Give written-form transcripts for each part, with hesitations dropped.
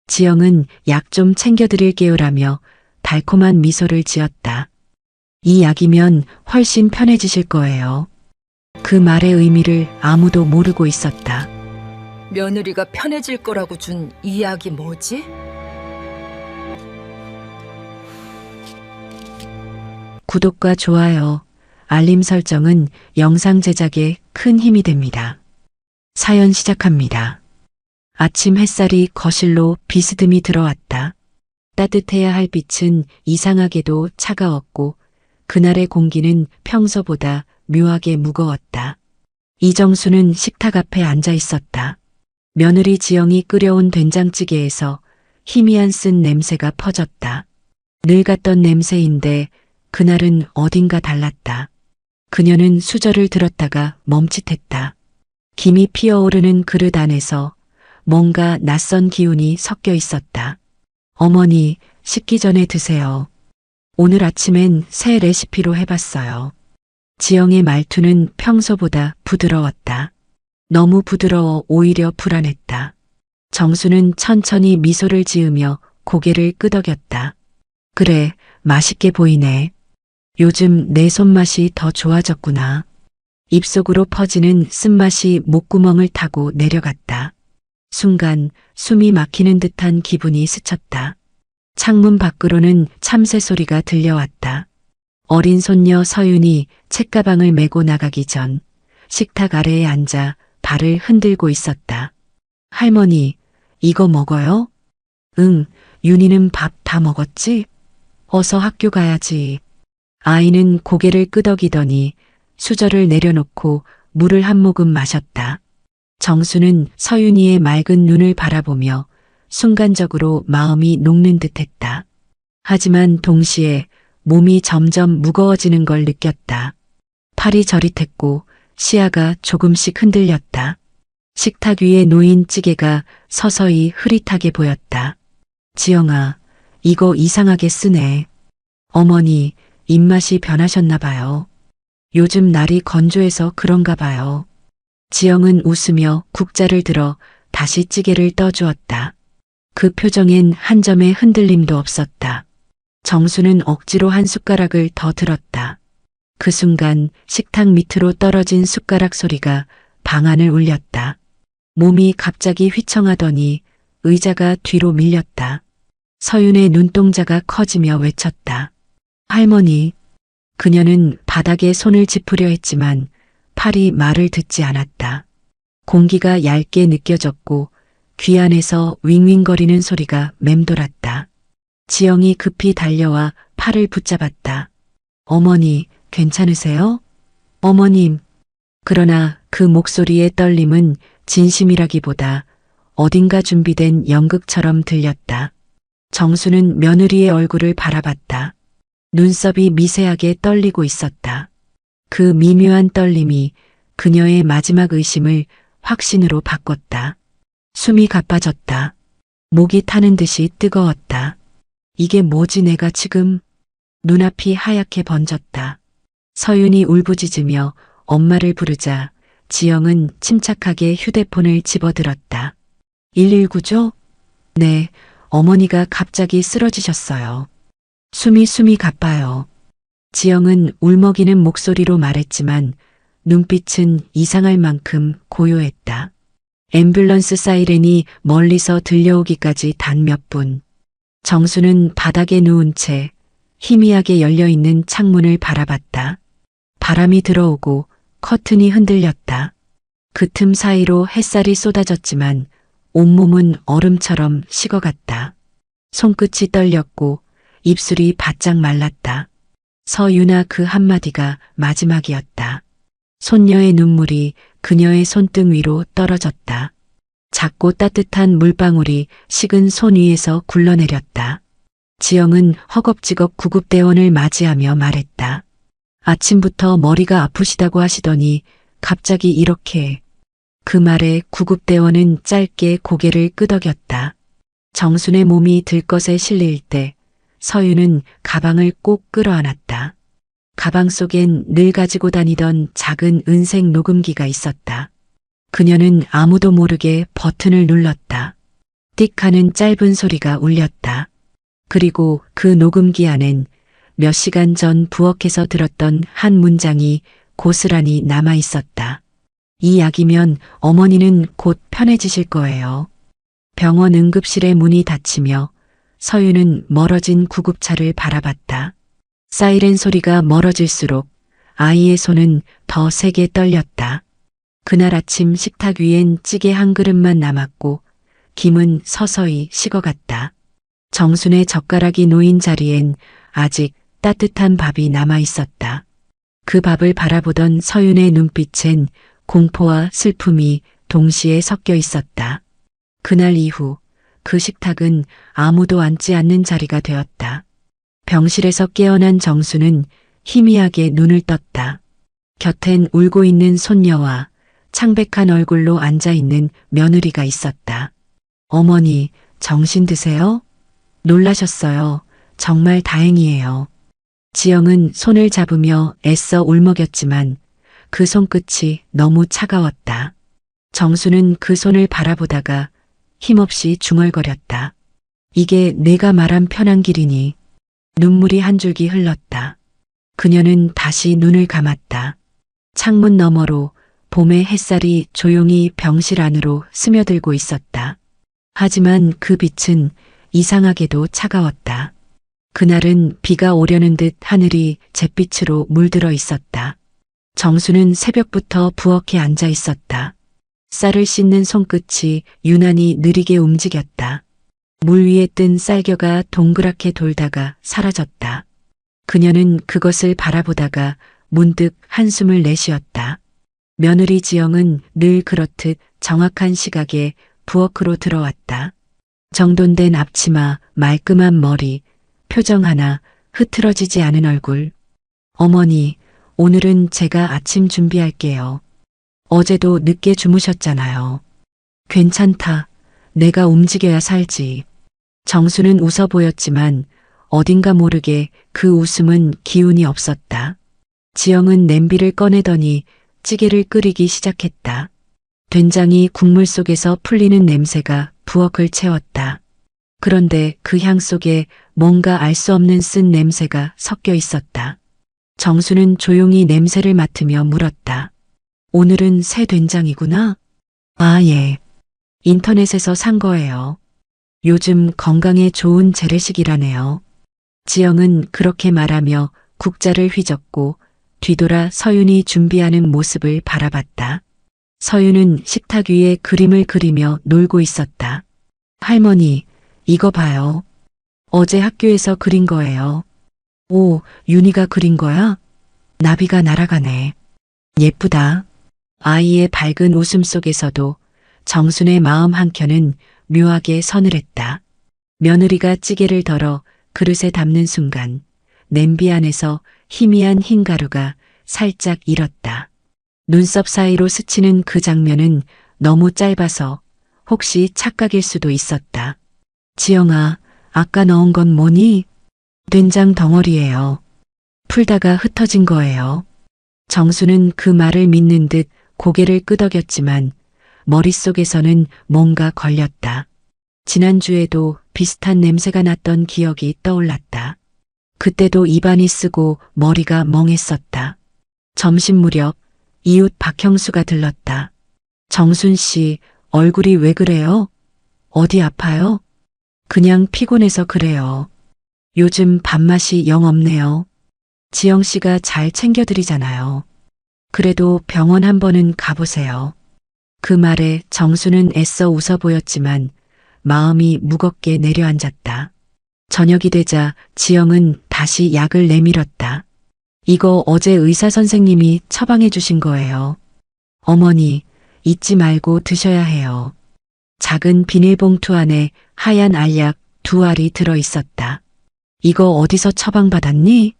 지영은 약 좀 챙겨드릴게요라며 달콤한 미소를 지었다. 이 약이면 훨씬 편해지실 거예요. 그 말의 의미를 아무도 모르고 있었다. 며느리가 편해질 거라고 준 이 약이 뭐지? 구독과 좋아요, 알림 설정은 영상 제작에 큰 힘이 됩니다. 사연 시작합니다. 아침 햇살이 거실로 비스듬히 들어왔다. 따뜻해야 할 빛은 이상하게도 차가웠고 그날의 공기는 평소보다 묘하게 무거웠다. 이정수는 식탁 앞에 앉아 있었다. 며느리 지영이 끓여온 된장찌개에서 희미한 쓴 냄새가 퍼졌다. 늘 갔던 냄새인데 그날은 어딘가 달랐다. 그녀는 수저를 들었다가 멈칫했다. 김이 피어오르는 그릇 안에서 뭔가 낯선 기운이 섞여 있었다. 어머니, 식기 전에 드세요. 오늘 아침엔 새 레시피로 해봤어요. 지영의 말투는 평소보다 부드러웠다. 너무 부드러워 오히려 불안했다. 정수는 천천히 미소를 지으며 고개를 끄덕였다. 그래, 맛있게 보이네. 요즘 내 손맛이 더 좋아졌구나. 입속으로 퍼지는 쓴맛이 목구멍을 타고 내려갔다. 순간 숨이 막히는 듯한 기분이 스쳤다. 창문 밖으로는 참새 소리가 들려왔다. 어린 손녀 서윤이 책가방을 메고 나가기 전 식탁 아래에 앉아 발을 흔들고 있었다. 할머니, 이거 먹어요? 응, 윤희는 밥 다 먹었지? 어서 학교 가야지. 아이는 고개를 끄덕이더니 수저를 내려놓고 물을 한 모금 마셨다. 정수는 서윤이의 맑은 눈을 바라보며 순간적으로 마음이 녹는 듯했다. 하지만 동시에 몸이 점점 무거워지는 걸 느꼈다. 팔이 저릿했고 시야가 조금씩 흔들렸다. 식탁 위에 놓인 찌개가 서서히 흐릿하게 보였다. 지영아, 이거 이상하게 쓰네. 어머니, 입맛이 변하셨나 봐요. 요즘 날이 건조해서 그런가 봐요. 지영은 웃으며 국자를 들어 다시 찌개를 떠주었다. 그 표정엔 한 점의 흔들림도 없었다. 정수는 억지로 한 숟가락을 더 들었다. 그 순간 식탁 밑으로 떨어진 숟가락 소리가 방안을 울렸다. 몸이 갑자기 휘청하더니 의자가 뒤로 밀렸다. 서윤의 눈동자가 커지며 외쳤다. 할머니. 그녀는 바닥에 손을 짚으려 했지만 팔이 말을 듣지 않았다. 공기가 얇게 느껴졌고 귀 안에서 윙윙거리는 소리가 맴돌았다. 지영이 급히 달려와 팔을 붙잡았다. 어머니, 괜찮으세요? 어머님. 그러나 그 목소리의 떨림은 진심이라기보다 어딘가 준비된 연극처럼 들렸다. 정수는 며느리의 얼굴을 바라봤다. 눈썹이 미세하게 떨리고 있었다. 그 미묘한 떨림이 그녀의 마지막 의심을 확신으로 바꿨다. 숨이 가빠졌다. 목이 타는 듯이 뜨거웠다. 이게 뭐지 내가 지금? 눈앞이 하얗게 번졌다. 서윤이 울부짖으며 엄마를 부르자 지영은 침착하게 휴대폰을 집어들었다. 119죠? 네, 어머니가 갑자기 쓰러지셨어요. 숨이 가빠요. 지영은 울먹이는 목소리로 말했지만 눈빛은 이상할 만큼 고요했다. 앰뷸런스 사이렌이 멀리서 들려오기까지 단 몇 분. 정수는 바닥에 누운 채 희미하게 열려있는 창문을 바라봤다. 바람이 들어오고 커튼이 흔들렸다. 그 틈 사이로 햇살이 쏟아졌지만 온몸은 얼음처럼 식어갔다. 손끝이 떨렸고 입술이 바짝 말랐다. 서윤아 그 한마디가 마지막이었다. 손녀의 눈물이 그녀의 손등 위로 떨어졌다. 작고 따뜻한 물방울이 식은 손 위에서 굴러내렸다. 지영은 허겁지겁 구급대원을 맞이하며 말했다. 아침부터 머리가 아프시다고 하시더니 갑자기 이렇게. 그 말에 구급대원은 짧게 고개를 끄덕였다. 정순의 몸이 들것에 실릴 때 서윤은 가방을 꼭 끌어안았다. 가방 속엔 늘 가지고 다니던 작은 은색 녹음기가 있었다. 그녀는 아무도 모르게 버튼을 눌렀다. 띡 하는 짧은 소리가 울렸다. 그리고 그 녹음기 안엔 몇 시간 전 부엌에서 들었던 한 문장이 고스란히 남아 있었다. 이 약이면 어머니는 곧 편해지실 거예요. 병원 응급실의 문이 닫히며 서윤은 멀어진 구급차를 바라봤다. 사이렌 소리가 멀어질수록 아이의 손은 더 세게 떨렸다. 그날 아침 식탁 위엔 찌개 한 그릇만 남았고 김은 서서히 식어갔다. 정순의 젓가락이 놓인 자리엔 아직 따뜻한 밥이 남아 있었다. 그 밥을 바라보던 서윤의 눈빛엔 공포와 슬픔이 동시에 섞여 있었다. 그날 이후 그 식탁은 아무도 앉지 않는 자리가 되었다. 병실에서 깨어난 정수는 희미하게 눈을 떴다. 곁엔 울고 있는 손녀와 창백한 얼굴로 앉아있는 며느리가 있었다. 어머니, 정신 드세요? 놀라셨어요. 정말 다행이에요. 지영은 손을 잡으며 애써 울먹였지만 그 손끝이 너무 차가웠다. 정수는 그 손을 바라보다가 힘없이 중얼거렸다. 이게 내가 말한 편한 길이니. 눈물이 한 줄기 흘렀다. 그녀는 다시 눈을 감았다. 창문 너머로 봄의 햇살이 조용히 병실 안으로 스며들고 있었다. 하지만 그 빛은 이상하게도 차가웠다. 그날은 비가 오려는 듯 하늘이 잿빛으로 물들어 있었다. 정수는 새벽부터 부엌에 앉아 있었다. 쌀을 씻는 손끝이 유난히 느리게 움직였다. 물 위에 뜬 쌀겨가 동그랗게 돌다가 사라졌다. 그녀는 그것을 바라보다가 문득 한숨을 내쉬었다. 며느리 지영은 늘 그렇듯 정확한 시각에 부엌으로 들어왔다. 정돈된 앞치마, 말끔한 머리, 표정 하나 흐트러지지 않은 얼굴. 어머니, 오늘은 제가 아침 준비할게요. 어제도 늦게 주무셨잖아요. 괜찮다. 내가 움직여야 살지. 정수는 웃어 보였지만 어딘가 모르게 그 웃음은 기운이 없었다. 지영은 냄비를 꺼내더니 찌개를 끓이기 시작했다. 된장이 국물 속에서 풀리는 냄새가 부엌을 채웠다. 그런데 그 향 속에 뭔가 알 수 없는 쓴 냄새가 섞여 있었다. 정수는 조용히 냄새를 맡으며 물었다. 오늘은 새 된장이구나? 아, 예. 인터넷에서 산 거예요. 요즘 건강에 좋은 재래식이라네요. 지영은 그렇게 말하며 국자를 휘젓고 뒤돌아 서윤이 준비하는 모습을 바라봤다. 서윤은 식탁 위에 그림을 그리며 놀고 있었다. 할머니, 이거 봐요. 어제 학교에서 그린 거예요. 오, 윤희가 그린 거야? 나비가 날아가네. 예쁘다. 아이의 밝은 웃음 속에서도 정순의 마음 한켠은 묘하게 서늘했다. 며느리가 찌개를 덜어 그릇에 담는 순간 냄비 안에서 희미한 흰 가루가 살짝 일었다. 눈썹 사이로 스치는 그 장면은 너무 짧아서 혹시 착각일 수도 있었다. 지영아, 아까 넣은 건 뭐니? 된장 덩어리예요. 풀다가 흩어진 거예요. 정수는 그 말을 믿는 듯 고개를 끄덕였지만 머릿속에서는 뭔가 걸렸다. 지난주에도 비슷한 냄새가 났던 기억이 떠올랐다. 그때도 입안이 쓰고 머리가 멍했었다. 점심 무렵 이웃 박형수가 들렀다. 정순 씨, 얼굴이 왜 그래요? 어디 아파요? 그냥 피곤해서 그래요. 요즘 밥맛이 영 없네요. 지영 씨가 잘 챙겨드리잖아요. 그래도 병원 한 번은 가보세요. 그 말에 정수는 애써 웃어 보였지만 마음이 무겁게 내려앉았다. 저녁이 되자 지영은 다시 약을 내밀었다. 이거 어제 의사 선생님이 처방해 주신 거예요. 어머니, 잊지 말고 드셔야 해요. 작은 비닐봉투 안에 하얀 알약 2알이 들어 있었다. 이거 어디서 처방받았니?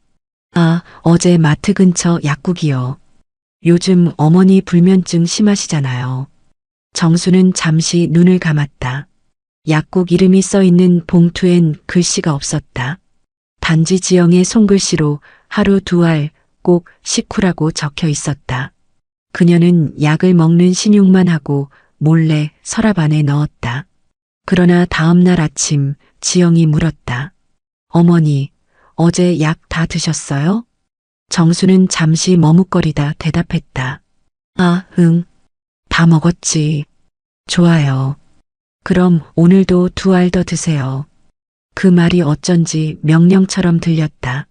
아, 어제 마트 근처 약국이요. 요즘 어머니 불면증 심하시잖아요. 정수는 잠시 눈을 감았다. 약국 이름이 써 있는 봉투엔 글씨가 없었다. 단지 지영의 손글씨로 하루 2알 꼭 식후라고 적혀 있었다. 그녀는 약을 먹는 신용만 하고 몰래 서랍 안에 넣었다. 그러나 다음 날 아침 지영이 물었다. 어머니, 어제 약 다 드셨어요? 정수는 잠시 머뭇거리다 대답했다. 아, 응. 다 먹었지. 좋아요. 그럼 오늘도 2알 더 드세요. 그 말이 어쩐지 명령처럼 들렸다.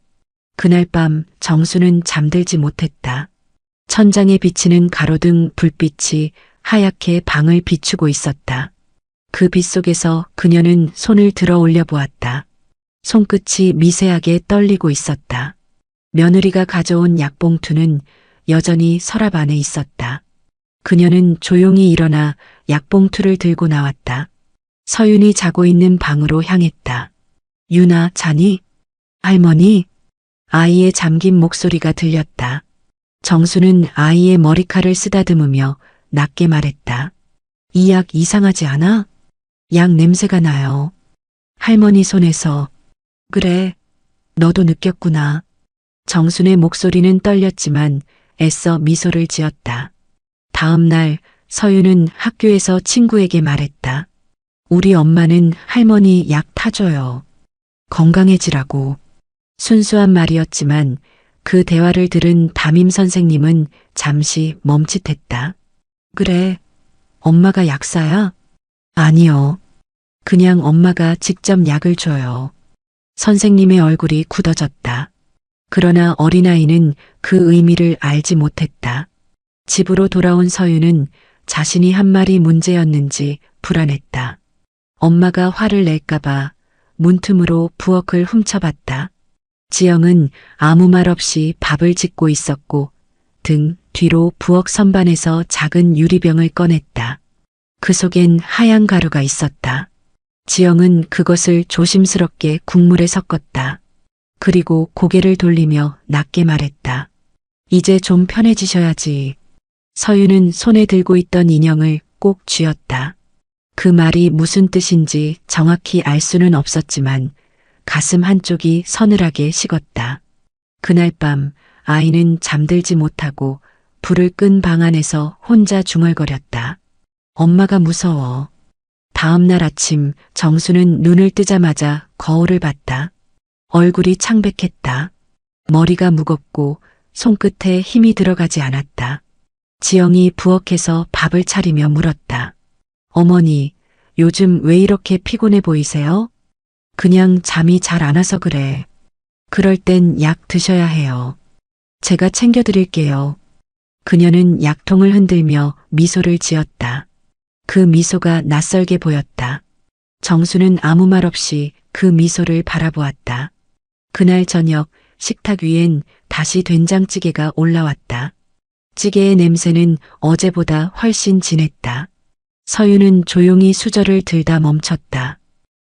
그날 밤 정수는 잠들지 못했다. 천장에 비치는 가로등 불빛이 하얗게 방을 비추고 있었다. 그 빛 속에서 그녀는 손을 들어 올려 보았다. 손끝이 미세하게 떨리고 있었다. 며느리가 가져온 약봉투는 여전히 서랍 안에 있었다. 그녀는 조용히 일어나 약봉투를 들고 나왔다. 서윤이 자고 있는 방으로 향했다. 유나, 자니? 할머니? 아이의 잠긴 목소리가 들렸다. 정수는 아이의 머리칼을 쓰다듬으며 낮게 말했다. 이 약 이상하지 않아? 약 냄새가 나요. 할머니 손에서. 그래, 너도 느꼈구나. 정순의 목소리는 떨렸지만 애써 미소를 지었다. 다음 날 서윤은 학교에서 친구에게 말했다. 우리 엄마는 할머니 약 타줘요. 건강해지라고. 순수한 말이었지만 그 대화를 들은 담임 선생님은 잠시 멈칫했다. 그래, 엄마가 약사야? 아니요. 그냥 엄마가 직접 약을 줘요. 선생님의 얼굴이 굳어졌다. 그러나 어린아이는 그 의미를 알지 못했다. 집으로 돌아온 서윤은 자신이 한 말이 문제였는지 불안했다. 엄마가 화를 낼까봐 문틈으로 부엌을 훔쳐봤다. 지영은 아무 말 없이 밥을 짓고 있었고 등 뒤로 부엌 선반에서 작은 유리병을 꺼냈다. 그 속엔 하얀 가루가 있었다. 지영은 그것을 조심스럽게 국물에 섞었다. 그리고 고개를 돌리며 낮게 말했다. 이제 좀 편해지셔야지. 서윤은 손에 들고 있던 인형을 꼭 쥐었다. 그 말이 무슨 뜻인지 정확히 알 수는 없었지만 가슴 한쪽이 서늘하게 식었다. 그날 밤 아이는 잠들지 못하고 불을 끈 방 안에서 혼자 중얼거렸다. 엄마가 무서워. 다음 날 아침 정수는 눈을 뜨자마자 거울을 봤다. 얼굴이 창백했다. 머리가 무겁고 손끝에 힘이 들어가지 않았다. 지영이 부엌에서 밥을 차리며 물었다. 어머니, 요즘 왜 이렇게 피곤해 보이세요? 그냥 잠이 잘 안 와서 그래. 그럴 땐 약 드셔야 해요. 제가 챙겨드릴게요. 그녀는 약통을 흔들며 미소를 지었다. 그 미소가 낯설게 보였다. 정수는 아무 말 없이 그 미소를 바라보았다. 그날 저녁 식탁 위엔 다시 된장찌개가 올라왔다. 찌개의 냄새는 어제보다 훨씬 진했다. 서윤은 조용히 수저를 들다 멈췄다.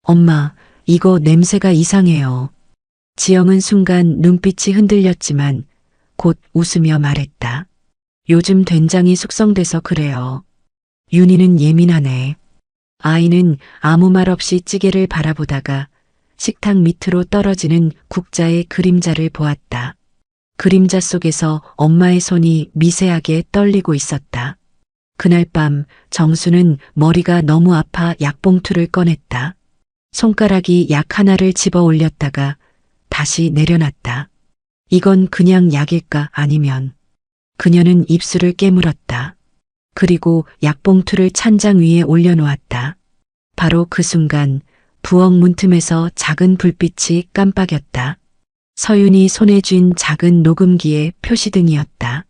엄마, 이거 냄새가 이상해요. 지영은 순간 눈빛이 흔들렸지만 곧 웃으며 말했다. 요즘 된장이 숙성돼서 그래요. 윤희는 예민하네. 아이는 아무 말 없이 찌개를 바라보다가 식탁 밑으로 떨어지는 국자의 그림자를 보았다. 그림자 속에서 엄마의 손이 미세하게 떨리고 있었다. 그날 밤 정수는 머리가 너무 아파 약봉투를 꺼냈다. 손가락이 약 하나를 집어 올렸다가 다시 내려놨다. 이건 그냥 약일까 아니면. 그녀는 입술을 깨물었다. 그리고 약봉투를 찬장 위에 올려놓았다. 바로 그 순간 부엌 문틈에서 작은 불빛이 깜빡였다. 서윤이 손에 쥔 작은 녹음기의 표시등이었다.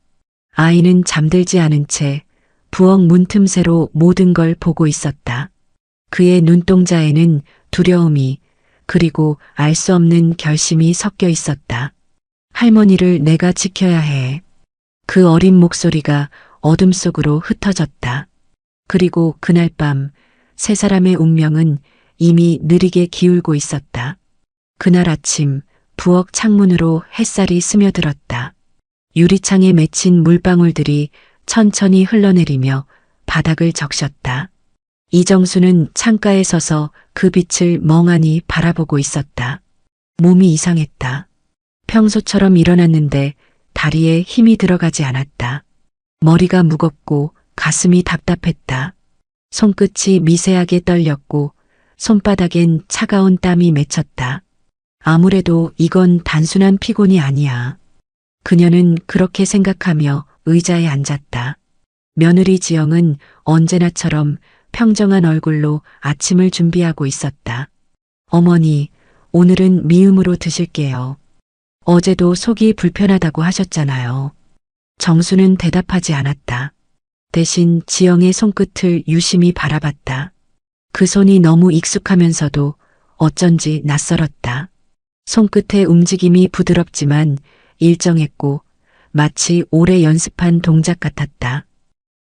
아이는 잠들지 않은 채 부엌 문틈새로 모든 걸 보고 있었다. 그의 눈동자에는 두려움이 그리고 알 수 없는 결심이 섞여 있었다. 할머니를 내가 지켜야 해. 그 어린 목소리가 어둠 속으로 흩어졌다. 그리고 그날 밤 세 사람의 운명은 이미 느리게 기울고 있었다. 그날 아침 부엌 창문으로 햇살이 스며들었다. 유리창에 맺힌 물방울들이 천천히 흘러내리며 바닥을 적셨다. 이정수는 창가에 서서 그 빛을 멍하니 바라보고 있었다. 몸이 이상했다. 평소처럼 일어났는데 다리에 힘이 들어가지 않았다. 머리가 무겁고 가슴이 답답했다. 손끝이 미세하게 떨렸고 손바닥엔 차가운 땀이 맺혔다. 아무래도 이건 단순한 피곤이 아니야. 그녀는 그렇게 생각하며 의자에 앉았다. 며느리 지영은 언제나처럼 평정한 얼굴로 아침을 준비하고 있었다. 어머니, 오늘은 미음으로 드실게요. 어제도 속이 불편하다고 하셨잖아요. 정수는 대답하지 않았다. 대신 지영의 손끝을 유심히 바라봤다. 그 손이 너무 익숙하면서도 어쩐지 낯설었다. 손끝의 움직임이 부드럽지만 일정했고 마치 오래 연습한 동작 같았다.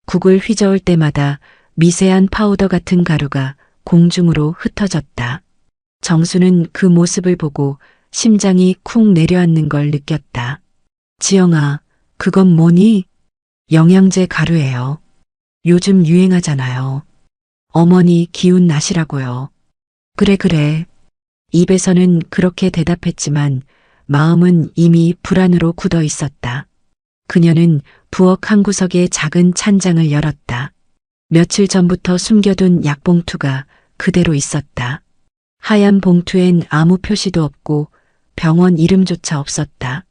국을 휘저을 때마다 미세한 파우더 같은 가루가 공중으로 흩어졌다. 정수는 그 모습을 보고 심장이 쿵 내려앉는 걸 느꼈다. 지영아, 그건 뭐니? 영양제 가루예요. 요즘 유행하잖아요. 어머니 기운 나시라고요. 그래. 입에서는 그렇게 대답했지만 마음은 이미 불안으로 굳어 있었다. 그녀는 부엌 한 구석에 작은 찬장을 열었다. 며칠 전부터 숨겨둔 약봉투가 그대로 있었다. 하얀 봉투엔 아무 표시도 없고 병원 이름조차 없었다.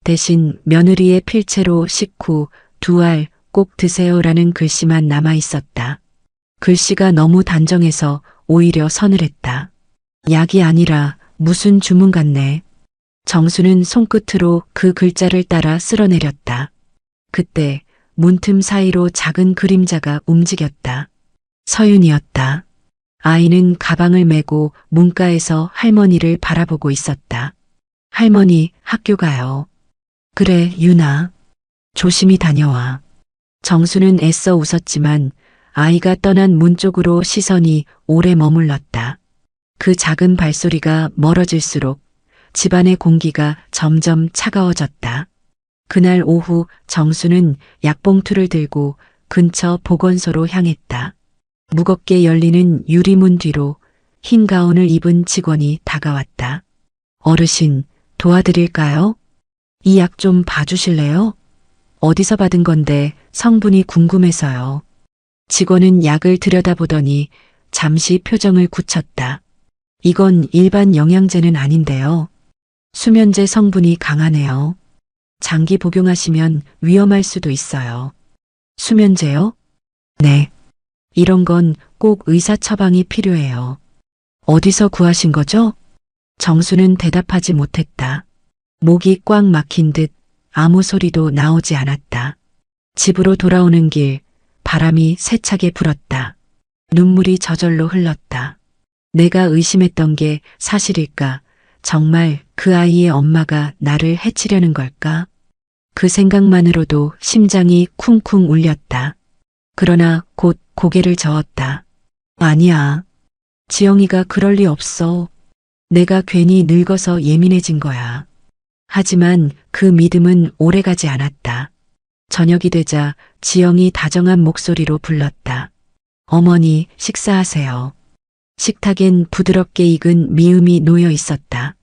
대신 며느리의 필체로 식후 2알 꼭 드세요라는 글씨만 남아 있었다. 글씨가 너무 단정해서 오히려 서늘했다. 약이 아니라 무슨 주문 같네. 정수는 손끝으로 그 글자를 따라 쓸어내렸다. 그때 문틈 사이로 작은 그림자가 움직였다. 서윤이었다. 아이는 가방을 메고 문가에서 할머니를 바라보고 있었다. 할머니, 학교 가요. 그래, 유나. 조심히 다녀와. 정수는 애써 웃었지만 아이가 떠난 문 쪽으로 시선이 오래 머물렀다. 그 작은 발소리가 멀어질수록 집안의 공기가 점점 차가워졌다. 그날 오후 정수는 약봉투를 들고 근처 보건소로 향했다. 무겁게 열리는 유리문 뒤로 흰 가운을 입은 직원이 다가왔다. 어르신, 도와드릴까요? 이 약 좀 봐주실래요? 어디서 받은 건데 성분이 궁금해서요. 직원은 약을 들여다보더니 잠시 표정을 굳혔다. 이건 일반 영양제는 아닌데요. 수면제 성분이 강하네요. 장기 복용하시면 위험할 수도 있어요. 수면제요? 네. 이런 건 꼭 의사 처방이 필요해요. 어디서 구하신 거죠? 정수는 대답하지 못했다. 목이 꽉 막힌 듯 아무 소리도 나오지 않았다. 집으로 돌아오는 길, 바람이 세차게 불었다. 눈물이 저절로 흘렀다. 내가 의심했던 게 사실일까? 정말 그 아이의 엄마가 나를 해치려는 걸까? 그 생각만으로도 심장이 쿵쿵 울렸다. 그러나 곧 고개를 저었다. 아니야. 지영이가 그럴 리 없어. 내가 괜히 늙어서 예민해진 거야. 하지만 그 믿음은 오래가지 않았다. 저녁이 되자 지영이 다정한 목소리로 불렀다. 어머니, 식사하세요. 식탁엔 부드럽게 익은 미음이 놓여 있었다.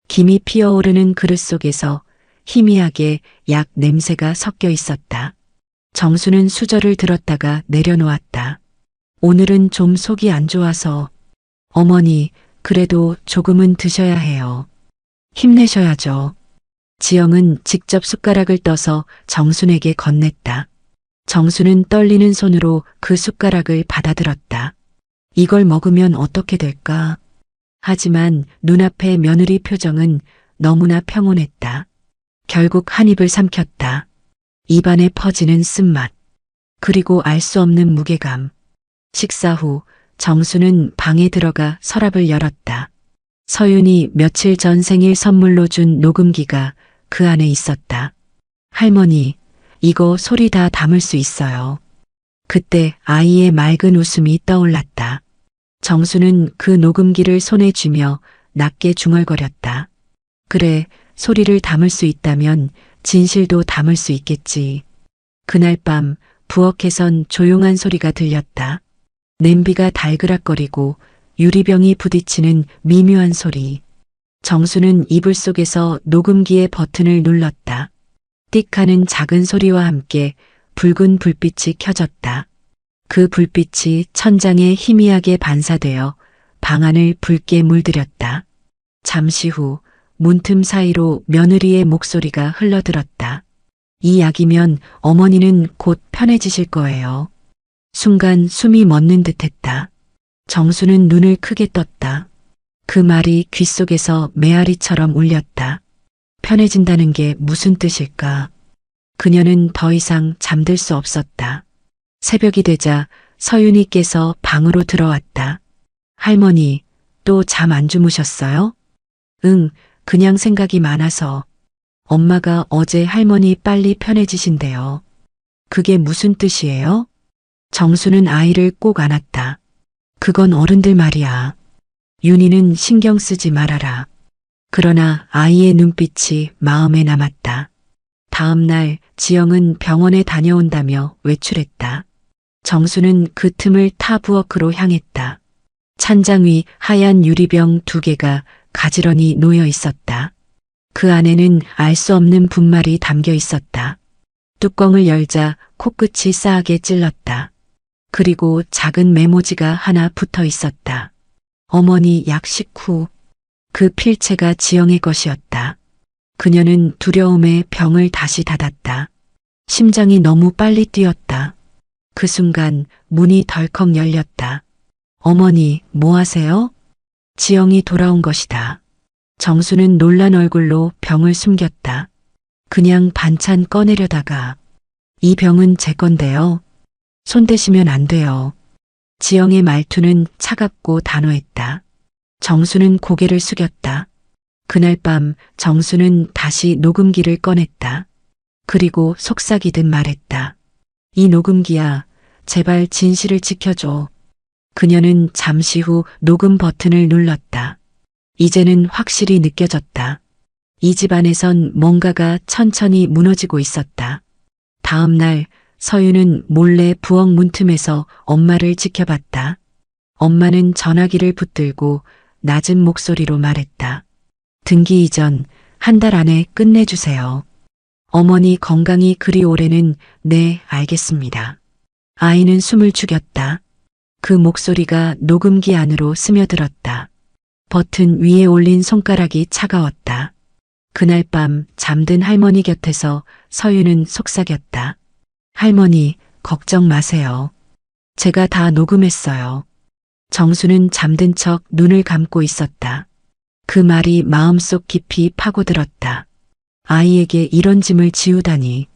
김이 피어오르는 그릇 속에서 희미하게 약 냄새가 섞여 있었다. 정수는 수저를 들었다가 내려놓았다. 오늘은 좀 속이 안 좋아서. 어머니, 그래도 조금은 드셔야 해요. 힘내셔야죠. 지영은 직접 숟가락을 떠서 정순에게 건넸다. 정수는 떨리는 손으로 그 숟가락을 받아들었다. 이걸 먹으면 어떻게 될까? 하지만 눈앞의 며느리 표정은 너무나 평온했다. 결국 한 입을 삼켰다. 입안에 퍼지는 쓴맛. 그리고 알 수 없는 무게감. 식사 후 정수는 방에 들어가 서랍을 열었다. 서윤이 며칠 전 생일 선물로 준 녹음기가 그 안에 있었다. 할머니, 이거 소리 다 담을 수 있어요. 그때 아이의 맑은 웃음이 떠올랐다. 정수는 그 녹음기를 손에 쥐며 낮게 중얼거렸다. 그래, 소리를 담을 수 있다면 진실도 담을 수 있겠지. 그날 밤 부엌에선 조용한 소리가 들렸다. 냄비가 달그락거리고 유리병이 부딪히는 미묘한 소리. 정수는 이불 속에서 녹음기의 버튼을 눌렀다. 띡 하는 작은 소리와 함께 붉은 불빛이 켜졌다. 그 불빛이 천장에 희미하게 반사되어 방안을 붉게 물들였다. 잠시 후 문틈 사이로 며느리의 목소리가 흘러들었다. 이 약이면 어머니는 곧 편해지실 거예요. 순간 숨이 멎는 듯했다. 정수는 눈을 크게 떴다. 그 말이 귓속에서 메아리처럼 울렸다. 편해진다는 게 무슨 뜻일까? 그녀는 더 이상 잠들 수 없었다. 새벽이 되자 서윤이께서 방으로 들어왔다. 할머니, 또 잠 안 주무셨어요? 응, 그냥 생각이 많아서. 엄마가 어제 할머니 빨리 편해지신대요. 그게 무슨 뜻이에요? 정수는 아이를 꼭 안았다. 그건 어른들 말이야. 윤희는 신경 쓰지 말아라. 그러나 아이의 눈빛이 마음에 남았다. 다음 날 지영은 병원에 다녀온다며 외출했다. 정수는 그 틈을 타부엌으로 향했다. 찬장 위 하얀 유리병 2개가 가지런히 놓여 있었다. 그 안에는 알 수 없는 분말이 담겨 있었다. 뚜껑을 열자 코끝이 싸하게 찔렀다. 그리고 작은 메모지가 하나 붙어 있었다. 어머니 약 식후. 그 필체가 지영의 것이었다. 그녀는 두려움에 병을 다시 닫았다. 심장이 너무 빨리 뛰었다. 그 순간 문이 덜컥 열렸다. 어머니, 뭐 하세요? 지영이 돌아온 것이다. 정수는 놀란 얼굴로 병을 숨겼다. 그냥 반찬 꺼내려다가 이 병은 제 건데요. 손대시면 안 돼요. 지영의 말투는 차갑고 단호했다. 정수는 고개를 숙였다. 그날 밤 정수는 다시 녹음기를 꺼냈다. 그리고 속삭이듯 말했다. 이 녹음기야, 제발 진실을 지켜줘. 그녀는 잠시 후 녹음 버튼을 눌렀다. 이제는 확실히 느껴졌다. 이 집안에선 뭔가가 천천히 무너지고 있었다. 다음 날 서윤은 몰래 부엌 문틈에서 엄마를 지켜봤다. 엄마는 전화기를 붙들고 낮은 목소리로 말했다. 등기 이전 1달 안에 끝내주세요. 어머니 건강이 그리 오래는 네, 알겠습니다. 아이는 숨을 죽였다. 그 목소리가 녹음기 안으로 스며들었다. 버튼 위에 올린 손가락이 차가웠다. 그날 밤 잠든 할머니 곁에서 서윤은 속삭였다. 할머니, 걱정 마세요. 제가 다 녹음했어요. 정수는 잠든 척 눈을 감고 있었다. 그 말이 마음속 깊이 파고들었다. 아이에게 이런 짐을 지우다니.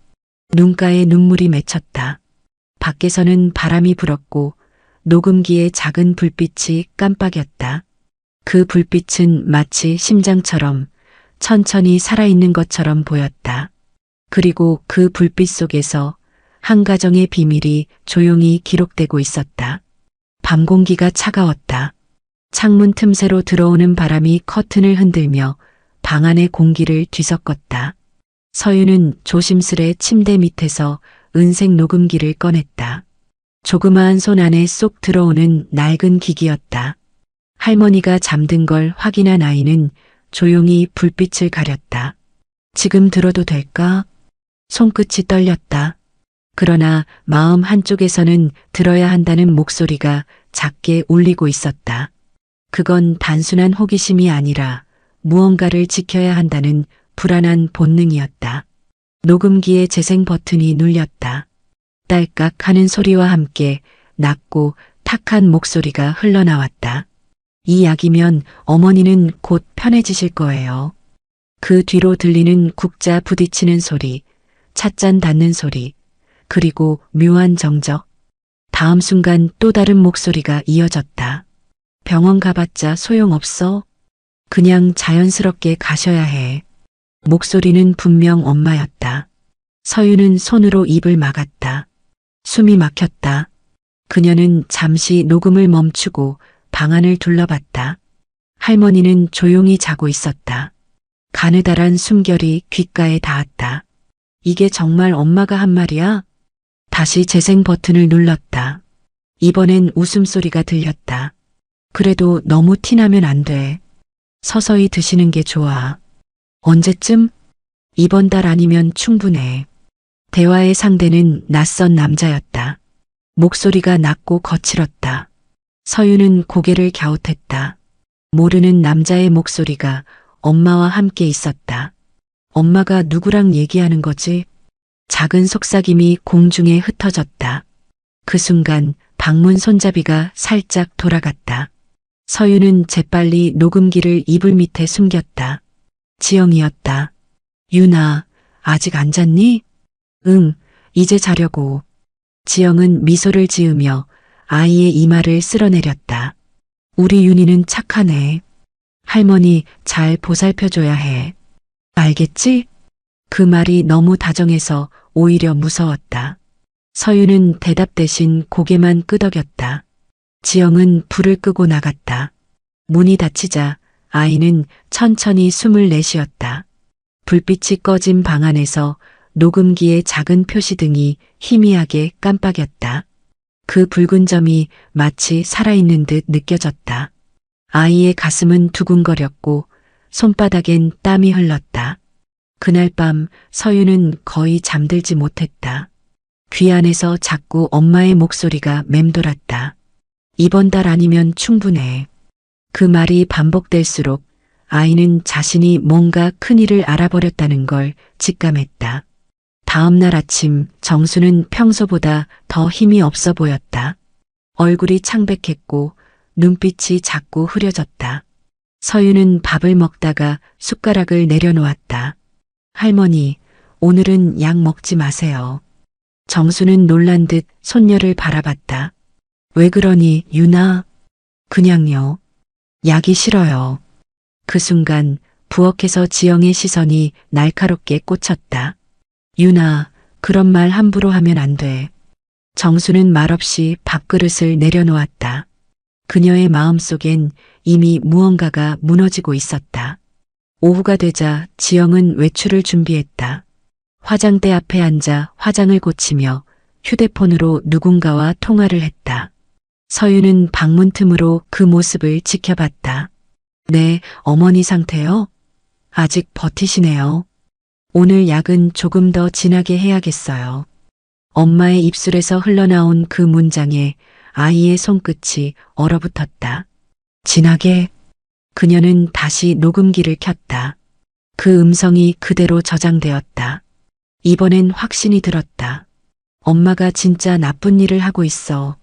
눈가에 눈물이 맺혔다. 밖에서는 바람이 불었고 녹음기의 작은 불빛이 깜빡였다. 그 불빛은 마치 심장처럼 천천히 살아있는 것처럼 보였다. 그리고 그 불빛 속에서 한 가정의 비밀이 조용히 기록되고 있었다. 밤 공기가 차가웠다. 창문 틈새로 들어오는 바람이 커튼을 흔들며 방 안의 공기를 뒤섞었다. 서윤은 조심스레 침대 밑에서 은색 녹음기를 꺼냈다. 조그마한 손 안에 쏙 들어오는 낡은 기기였다. 할머니가 잠든 걸 확인한 아이는 조용히 불빛을 가렸다. 지금 들어도 될까? 손끝이 떨렸다. 그러나 마음 한쪽에서는 들어야 한다는 목소리가 작게 울리고 있었다. 그건 단순한 호기심이 아니라 무언가를 지켜야 한다는 불안한 본능이었다. 녹음기의 재생 버튼이 눌렸다. 딸깍 하는 소리와 함께 낮고 탁한 목소리가 흘러나왔다. 이 약이면 어머니는 곧 편해지실 거예요. 그 뒤로 들리는 국자 부딪히는 소리, 찻잔 닿는 소리, 그리고 묘한 정적. 다음 순간 또 다른 목소리가 이어졌다. 병원 가봤자 소용없어. 그냥 자연스럽게 가셔야 해. 목소리는 분명 엄마였다. 서윤은 손으로 입을 막았다. 숨이 막혔다. 그녀는 잠시 녹음을 멈추고 방안을 둘러봤다. 할머니는 조용히 자고 있었다. 가느다란 숨결이 귓가에 닿았다. 이게 정말 엄마가 한 말이야? 다시 재생 버튼을 눌렀다. 이번엔 웃음소리가 들렸다. 그래도 너무 티나면 안 돼. 서서히 드시는 게 좋아. 언제쯤? 이번 달 아니면 충분해. 대화의 상대는 낯선 남자였다. 목소리가 낮고 거칠었다. 서유는 고개를 갸웃했다. 모르는 남자의 목소리가 엄마와 함께 있었다. 엄마가 누구랑 얘기하는 거지? 작은 속삭임이 공중에 흩어졌다. 그 순간 방문 손잡이가 살짝 돌아갔다. 서유는 재빨리 녹음기를 이불 밑에 숨겼다. 지영이었다. 유나, 아직 안 잤니? 응, 이제 자려고. 지영은 미소를 지으며 아이의 이마를 쓸어내렸다. 우리 윤희는 착하네. 할머니 잘 보살펴줘야 해. 알겠지? 그 말이 너무 다정해서 오히려 무서웠다. 서유는 대답 대신 고개만 끄덕였다. 지영은 불을 끄고 나갔다. 문이 닫히자 아이는 천천히 숨을 내쉬었다. 불빛이 꺼진 방 안에서 녹음기의 작은 표시등이 희미하게 깜빡였다. 그 붉은 점이 마치 살아있는 듯 느껴졌다. 아이의 가슴은 두근거렸고 손바닥엔 땀이 흘렀다. 그날 밤 서유는 거의 잠들지 못했다. 귀 안에서 자꾸 엄마의 목소리가 맴돌았다. 이번 달 아니면 충분해. 그 말이 반복될수록 아이는 자신이 뭔가 큰일을 알아버렸다는 걸 직감했다. 다음 날 아침 정수는 평소보다 더 힘이 없어 보였다. 얼굴이 창백했고 눈빛이 자꾸 흐려졌다. 서유는 밥을 먹다가 숟가락을 내려놓았다. 할머니, 오늘은 약 먹지 마세요. 정수는 놀란 듯 손녀를 바라봤다. 왜 그러니, 유나? 그냥요. 약이 싫어요. 그 순간 부엌에서 지영의 시선이 날카롭게 꽂혔다. 유나, 그런 말 함부로 하면 안 돼. 정수는 말없이 밥그릇을 내려놓았다. 그녀의 마음속엔 이미 무언가가 무너지고 있었다. 오후가 되자 지영은 외출을 준비했다. 화장대 앞에 앉아 화장을 고치며 휴대폰으로 누군가와 통화를 했다. 서유는 방문 틈으로 그 모습을 지켜봤다. 네, 어머니 상태요? 아직 버티시네요. 오늘 약은 조금 더 진하게 해야겠어요. 엄마의 입술에서 흘러나온 그 문장에 아이의 손끝이 얼어붙었다. 진하게? 그녀는 다시 녹음기를 켰다. 그 음성이 그대로 저장되었다. 이번엔 확신이 들었다. 엄마가 진짜 나쁜 일을 하고 있어.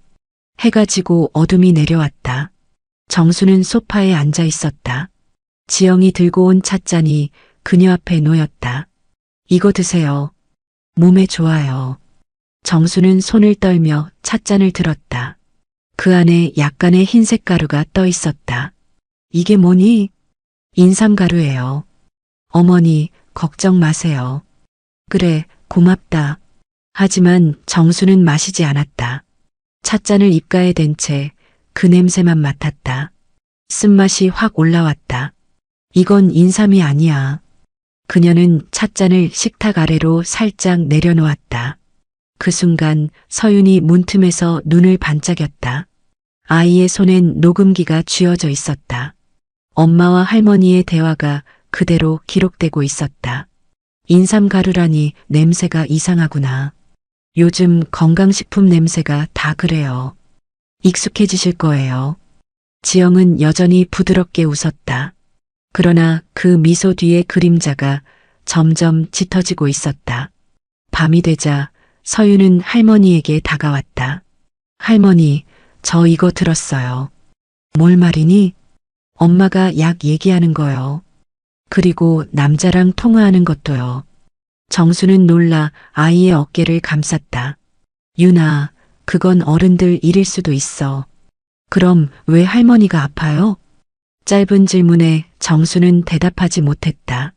해가 지고 어둠이 내려왔다. 정수는 소파에 앉아 있었다. 지영이 들고 온 찻잔이 그녀 앞에 놓였다. 이거 드세요. 몸에 좋아요. 정수는 손을 떨며 찻잔을 들었다. 그 안에 약간의 흰색 가루가 떠 있었다. 이게 뭐니? 인삼가루예요. 어머니, 걱정 마세요. 그래, 고맙다. 하지만 정수는 마시지 않았다. 찻잔을 입가에 댄 채 그 냄새만 맡았다. 쓴맛이 확 올라왔다. 이건 인삼이 아니야. 그녀는 찻잔을 식탁 아래로 살짝 내려놓았다. 그 순간 서윤이 문틈에서 눈을 반짝였다. 아이의 손엔 녹음기가 쥐어져 있었다. 엄마와 할머니의 대화가 그대로 기록되고 있었다. 인삼가루라니 냄새가 이상하구나. 요즘 건강식품 냄새가 다 그래요. 익숙해지실 거예요. 지영은 여전히 부드럽게 웃었다. 그러나 그 미소 뒤의 그림자가 점점 짙어지고 있었다. 밤이 되자 서유는 할머니에게 다가왔다. 할머니, 저 이거 들었어요. 뭘 말이니? 엄마가 약 얘기하는 거요. 그리고 남자랑 통화하는 것도요. 정수는 놀라 아이의 어깨를 감쌌다. 유나, 그건 어른들 일일 수도 있어. 그럼 왜 할머니가 아파요? 짧은 질문에 정수는 대답하지 못했다.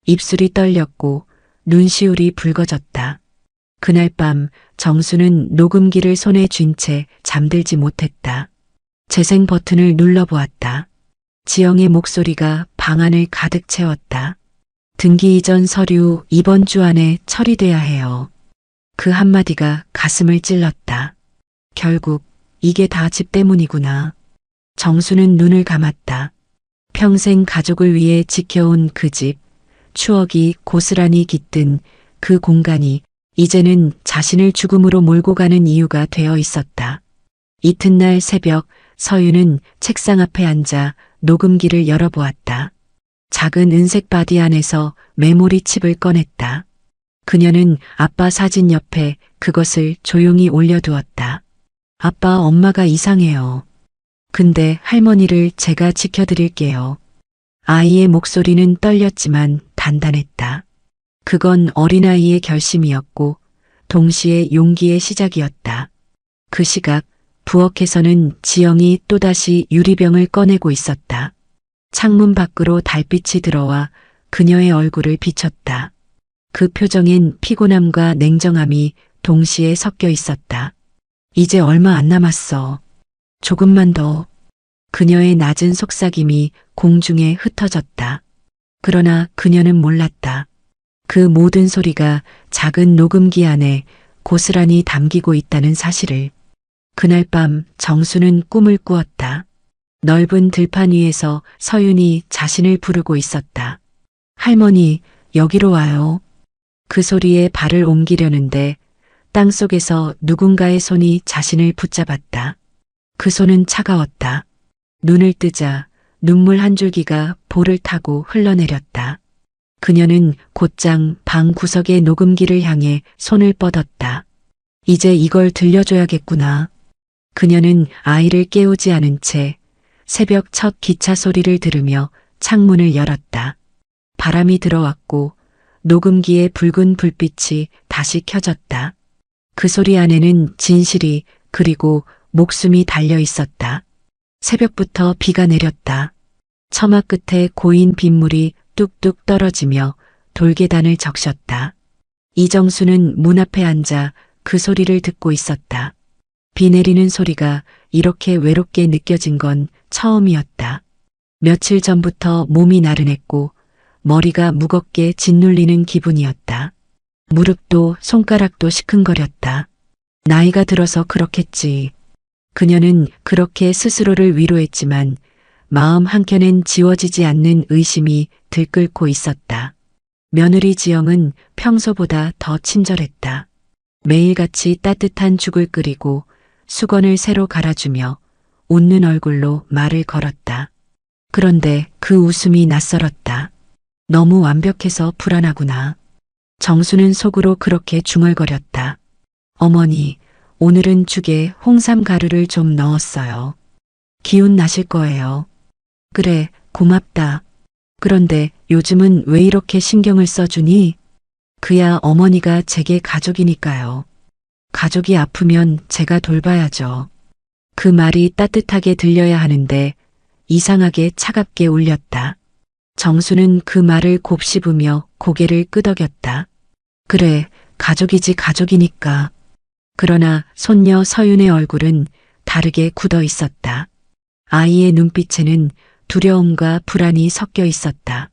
입술이 떨렸고 눈시울이 붉어졌다. 그날 밤 정수는 녹음기를 손에 쥔 채 잠들지 못했다. 재생 버튼을 눌러보았다. 지영의 목소리가 방 안을 가득 채웠다. 등기 이전 서류 이번 주 안에 처리돼야 해요. 그 한마디가 가슴을 찔렀다. 결국 이게 다 집 때문이구나. 정수는 눈을 감았다. 평생 가족을 위해 지켜온 그 집, 추억이 고스란히 깃든 그 공간이 이제는 자신을 죽음으로 몰고 가는 이유가 되어 있었다. 이튿날 새벽 서윤은 책상 앞에 앉아 녹음기를 열어보았다. 작은 은색 바디 안에서 메모리 칩을 꺼냈다. 그녀는 아빠 사진 옆에 그것을 조용히 올려두었다. 아빠, 엄마가 이상해요. 근데 할머니를 제가 지켜드릴게요. 아이의 목소리는 떨렸지만 단단했다. 그건 어린아이의 결심이었고 동시에 용기의 시작이었다. 그 시각 부엌에서는 지영이 또다시 유리병을 꺼내고 있었다. 창문 밖으로 달빛이 들어와 그녀의 얼굴을 비췄다. 그 표정엔 피곤함과 냉정함이 동시에 섞여 있었다. 이제 얼마 안 남았어. 조금만 더. 그녀의 낮은 속삭임이 공중에 흩어졌다. 그러나 그녀는 몰랐다. 그 모든 소리가 작은 녹음기 안에 고스란히 담기고 있다는 사실을. 그날 밤 정수는 꿈을 꾸었다. 넓은 들판 위에서 서윤이 자신을 부르고 있었다. 할머니, 여기로 와요. 그 소리에 발을 옮기려는데 땅속에서 누군가의 손이 자신을 붙잡았다. 그 손은 차가웠다. 눈을 뜨자 눈물 한 줄기가 볼을 타고 흘러내렸다. 그녀는 곧장 방 구석의 녹음기를 향해 손을 뻗었다. 이제 이걸 들려줘야겠구나. 그녀는 아이를 깨우지 않은 채 새벽 첫 기차 소리를 들으며 창문을 열었다. 바람이 들어왔고 녹음기의 붉은 불빛이 다시 켜졌다. 그 소리 안에는 진실이 그리고 목숨이 달려 있었다. 새벽부터 비가 내렸다. 처마 끝에 고인 빗물이 뚝뚝 떨어지며 돌계단을 적셨다. 이정수는 문 앞에 앉아 그 소리를 듣고 있었다. 비 내리는 소리가 이렇게 외롭게 느껴진 건 처음이었다. 며칠 전부터 몸이 나른했고 머리가 무겁게 짓눌리는 기분이었다. 무릎도 손가락도 시큰거렸다. 나이가 들어서 그렇겠지. 그녀는 그렇게 스스로를 위로했지만 마음 한켠엔 지워지지 않는 의심이 들끓고 있었다. 며느리 지영은 평소보다 더 친절했다. 매일같이 따뜻한 죽을 끓이고 수건을 새로 갈아주며 웃는 얼굴로 말을 걸었다. 그런데 그 웃음이 낯설었다. 너무 완벽해서 불안하구나. 정수는 속으로 그렇게 중얼거렸다. 어머니, 오늘은 죽에 홍삼 가루를 좀 넣었어요. 기운 나실 거예요. 그래, 고맙다. 그런데 요즘은 왜 이렇게 신경을 써주니? 그야 어머니가 제게 가족이니까요. 가족이 아프면 제가 돌봐야죠. 그 말이 따뜻하게 들려야 하는데 이상하게 차갑게 울렸다. 정수는 그 말을 곱씹으며 고개를 끄덕였다. 그래, 가족이지 가족이니까. 그러나 손녀 서윤의 얼굴은 다르게 굳어 있었다. 아이의 눈빛에는 두려움과 불안이 섞여 있었다.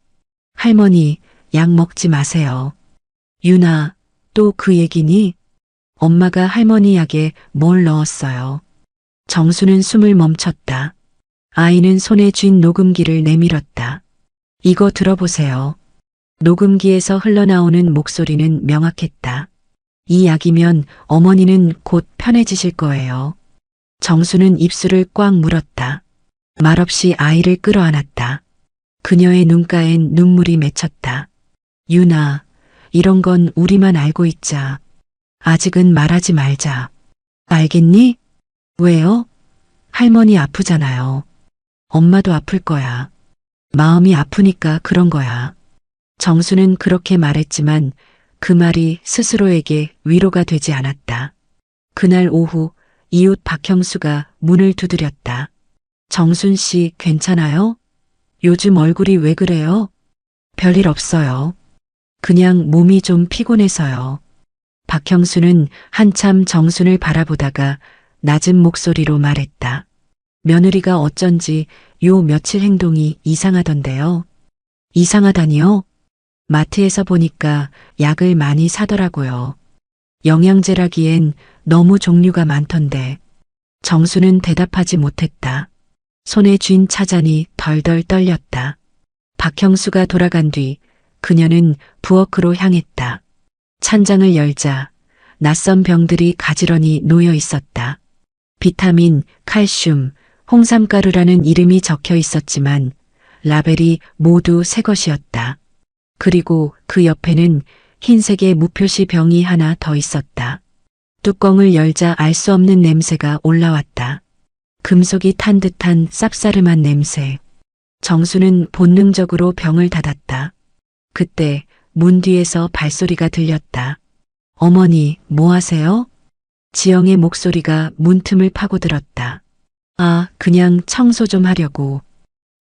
할머니, 약 먹지 마세요. 유나, 또 그 얘기니? 엄마가 할머니 약에 뭘 넣었어요. 정수는 숨을 멈췄다. 아이는 손에 쥔 녹음기를 내밀었다. 이거 들어보세요. 녹음기에서 흘러나오는 목소리는 명확했다. 이 약이면 어머니는 곧 편해지실 거예요. 정수는 입술을 꽉 물었다. 말없이 아이를 끌어안았다. 그녀의 눈가엔 눈물이 맺혔다. 유나, 이런 건 우리만 알고 있자. 아직은 말하지 말자. 알겠니? 왜요? 할머니 아프잖아요. 엄마도 아플 거야. 마음이 아프니까 그런 거야. 정수는 그렇게 말했지만 그 말이 스스로에게 위로가 되지 않았다. 그날 오후 이웃 박형수가 문을 두드렸다. 정순 씨 괜찮아요? 요즘 얼굴이 왜 그래요? 별일 없어요. 그냥 몸이 좀 피곤해서요. 박형수는 한참 정순을 바라보다가 낮은 목소리로 말했다. 며느리가 어쩐지 요 며칠 행동이 이상하던데요. 이상하다니요? 마트에서 보니까 약을 많이 사더라고요. 영양제라기엔 너무 종류가 많던데. 정수는 대답하지 못했다. 손에 쥔 차잔이 덜덜 떨렸다. 박형수가 돌아간 뒤 그녀는 부엌으로 향했다. 찬장을 열자 낯선 병들이 가지런히 놓여 있었다. 비타민, 칼슘, 홍삼가루라는 이름이 적혀 있었지만 라벨이 모두 새 것이었다. 그리고 그 옆에는 흰색의 무표시 병이 하나 더 있었다. 뚜껑을 열자 알 수 없는 냄새가 올라왔다. 금속이 탄 듯한 쌉싸름한 냄새. 정수는 본능적으로 병을 닫았다. 그때 문 뒤에서 발소리가 들렸다. 어머니, 뭐 하세요? 지영의 목소리가 문틈을 파고들었다. 아, 그냥 청소 좀 하려고.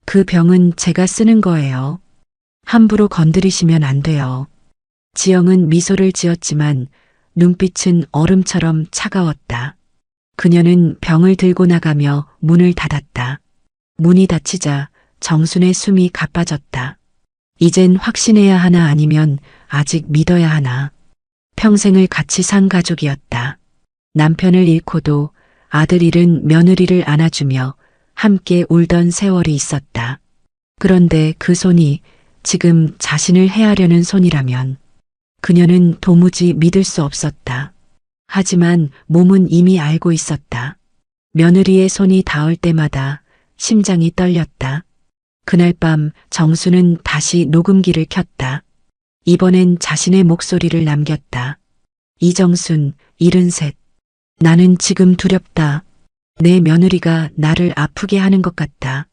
그 병은 제가 쓰는 거예요. 함부로 건드리시면 안 돼요. 지영은 미소를 지었지만 눈빛은 얼음처럼 차가웠다. 그녀는 병을 들고 나가며 문을 닫았다. 문이 닫히자 정순의 숨이 가빠졌다. 이젠 확신해야 하나 아니면 아직 믿어야 하나. 평생을 같이 산 가족이었다. 남편을 잃고도 아들 잃은 며느리를 안아주며 함께 울던 세월이 있었다. 그런데 그 손이 지금 자신을 해하려는 손이라면 그녀는 도무지 믿을 수 없었다. 하지만 몸은 이미 알고 있었다. 며느리의 손이 닿을 때마다 심장이 떨렸다. 그날 밤 정수는 다시 녹음기를 켰다. 이번엔 자신의 목소리를 남겼다. 이정순, 73. 나는 지금 두렵다. 내 며느리가 나를 아프게 하는 것 같다.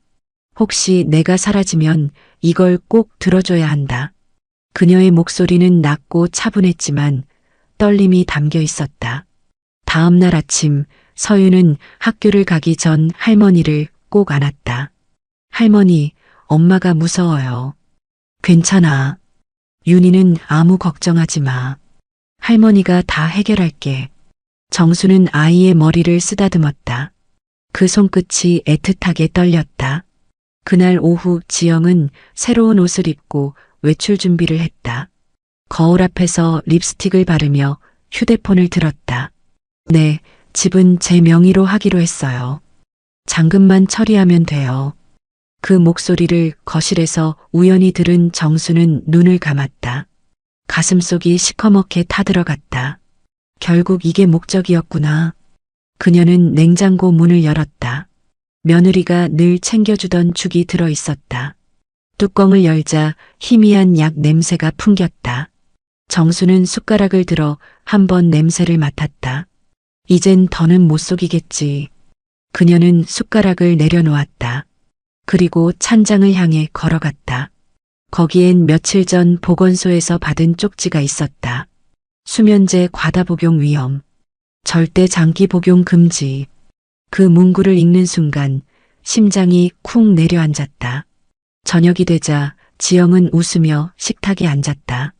혹시 내가 사라지면 이걸 꼭 들어줘야 한다. 그녀의 목소리는 낮고 차분했지만 떨림이 담겨 있었다. 다음 날 아침 서윤은 학교를 가기 전 할머니를 꼭 안았다. 할머니, 엄마가 무서워요. 괜찮아. 윤희는 아무 걱정하지 마. 할머니가 다 해결할게. 정수는 아이의 머리를 쓰다듬었다. 그 손끝이 애틋하게 떨렸다. 그날 오후 지영은 새로운 옷을 입고 외출 준비를 했다. 거울 앞에서 립스틱을 바르며 휴대폰을 들었다. 네, 집은 제 명의로 하기로 했어요. 잔금만 처리하면 돼요. 그 목소리를 거실에서 우연히 들은 정수는 눈을 감았다. 가슴속이 시커멓게 타들어갔다. 결국 이게 목적이었구나. 그녀는 냉장고 문을 열었다. 며느리가 늘 챙겨주던 죽이 들어 있었다. 뚜껑을 열자 희미한 약 냄새가 풍겼다. 정수는 숟가락을 들어 한번 냄새를 맡았다. 이젠 더는 못 속이겠지. 그녀는 숟가락을 내려놓았다. 그리고 찬장을 향해 걸어갔다. 거기엔 며칠 전 보건소에서 받은 쪽지가 있었다. 수면제 과다 복용 위험. 절대 장기 복용 금지. 그 문구를 읽는 순간 심장이 쿵 내려앉았다. 저녁이 되자 지영은 웃으며 식탁에 앉았다.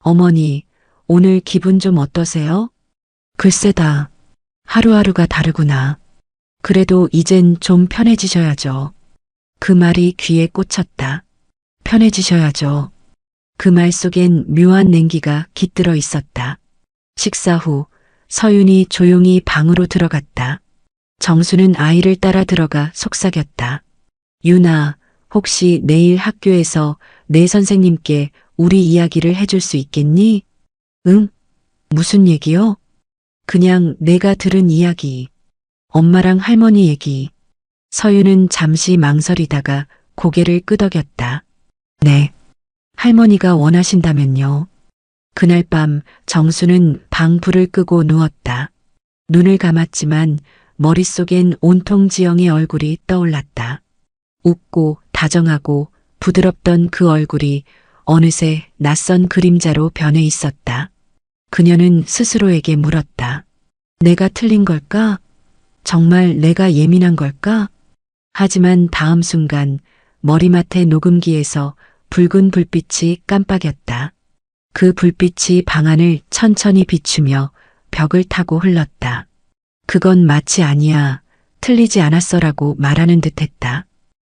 어머니, 오늘 기분 좀 어떠세요? 글쎄다. 하루하루가 다르구나. 그래도 이젠 좀 편해지셔야죠. 그 말이 귀에 꽂혔다. 편해지셔야죠. 그 말 속엔 묘한 냉기가 깃들어 있었다. 식사 후 서윤이 조용히 방으로 들어갔다. 정수는 아이를 따라 들어가 속삭였다. 윤아, 혹시 내일 학교에서 내 선생님께 우리 이야기를 해줄 수 있겠니? 응? 무슨 얘기요? 그냥 내가 들은 이야기. 엄마랑 할머니 얘기. 서윤은 잠시 망설이다가 고개를 끄덕였다. 네. 할머니가 원하신다면요. 그날 밤 정수는 방 불을 끄고 누웠다. 눈을 감았지만 머릿속엔 온통 지영의 얼굴이 떠올랐다. 웃고 다정하고 부드럽던 그 얼굴이 어느새 낯선 그림자로 변해 있었다. 그녀는 스스로에게 물었다. 내가 틀린 걸까? 정말 내가 예민한 걸까? 하지만 다음 순간 머리맡의 녹음기에서 붉은 불빛이 깜빡였다. 그 불빛이 방안을 천천히 비추며 벽을 타고 흘렀다. 그건 마치 아니야, 틀리지 않았어라고 말하는 듯했다.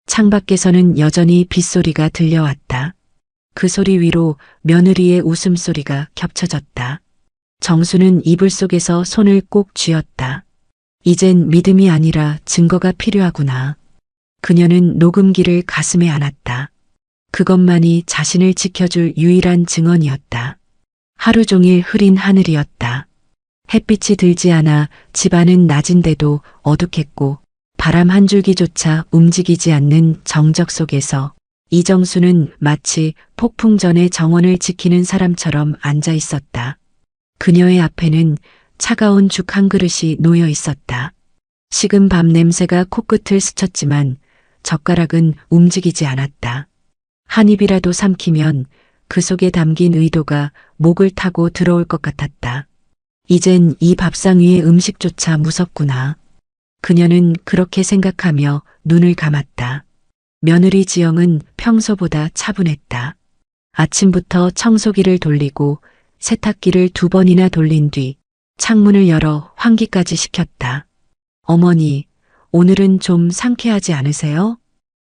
창밖에서는 여전히 빗소리가 들려왔다. 그 소리 위로 며느리의 웃음소리가 겹쳐졌다. 정수는 이불 속에서 손을 꼭 쥐었다. 이젠 믿음이 아니라 증거가 필요하구나. 그녀는 녹음기를 가슴에 안았다. 그것만이 자신을 지켜줄 유일한 증언이었다. 하루 종일 흐린 하늘이었다. 햇빛이 들지 않아 집안은 낮인데도 어둑했고 바람 한 줄기조차 움직이지 않는 정적 속에서 이정수는 마치 폭풍 전의 정원을 지키는 사람처럼 앉아 있었다. 그녀의 앞에는 차가운 죽 한 그릇이 놓여 있었다. 식은 밥 냄새가 코끝을 스쳤지만 젓가락은 움직이지 않았다. 한 입이라도 삼키면 그 속에 담긴 의도가 목을 타고 들어올 것 같았다. 이젠 이 밥상 위의 음식조차 무섭구나. 그녀는 그렇게 생각하며 눈을 감았다. 며느리 지영은 평소보다 차분했다. 아침부터 청소기를 돌리고 세탁기를 2번이나 돌린 뒤 창문을 열어 환기까지 시켰다. 어머니, 오늘은 좀 상쾌하지 않으세요?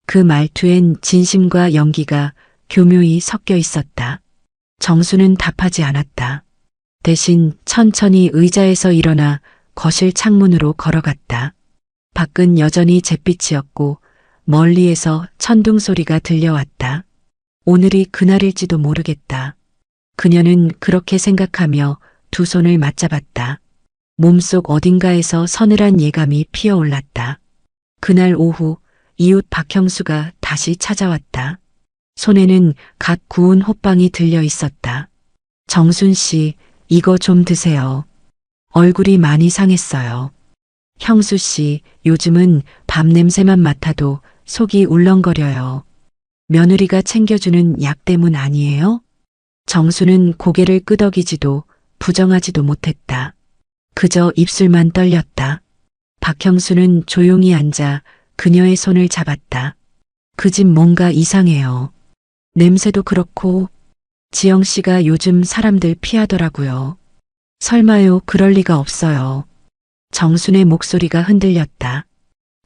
그 말투엔 진심과 연기가 교묘히 섞여 있었다. 정수는 답하지 않았다. 대신 천천히 의자에서 일어나 거실 창문으로 걸어갔다. 밖은 여전히 잿빛이었고 멀리에서 천둥 소리가 들려왔다. 오늘이 그날일지도 모르겠다. 그녀는 그렇게 생각하며 두 손을 맞잡았다. 몸속 어딘가에서 서늘한 예감이 피어올랐다. 그날 오후 이웃 박형수가 다시 찾아왔다. 손에는 갓 구운 호빵이 들려 있었다. 정순 씨, 이거 좀 드세요. 얼굴이 많이 상했어요. 형수 씨, 요즘은 밥 냄새만 맡아도 속이 울렁거려요. 며느리가 챙겨주는 약 때문 아니에요? 정수는 고개를 끄덕이지도 부정하지도 못했다. 그저 입술만 떨렸다. 박형수는 조용히 앉아 그녀의 손을 잡았다. 그 집 뭔가 이상해요. 냄새도 그렇고 지영 씨가 요즘 사람들 피하더라고요. 설마요, 그럴 리가 없어요. 정순의 목소리가 흔들렸다.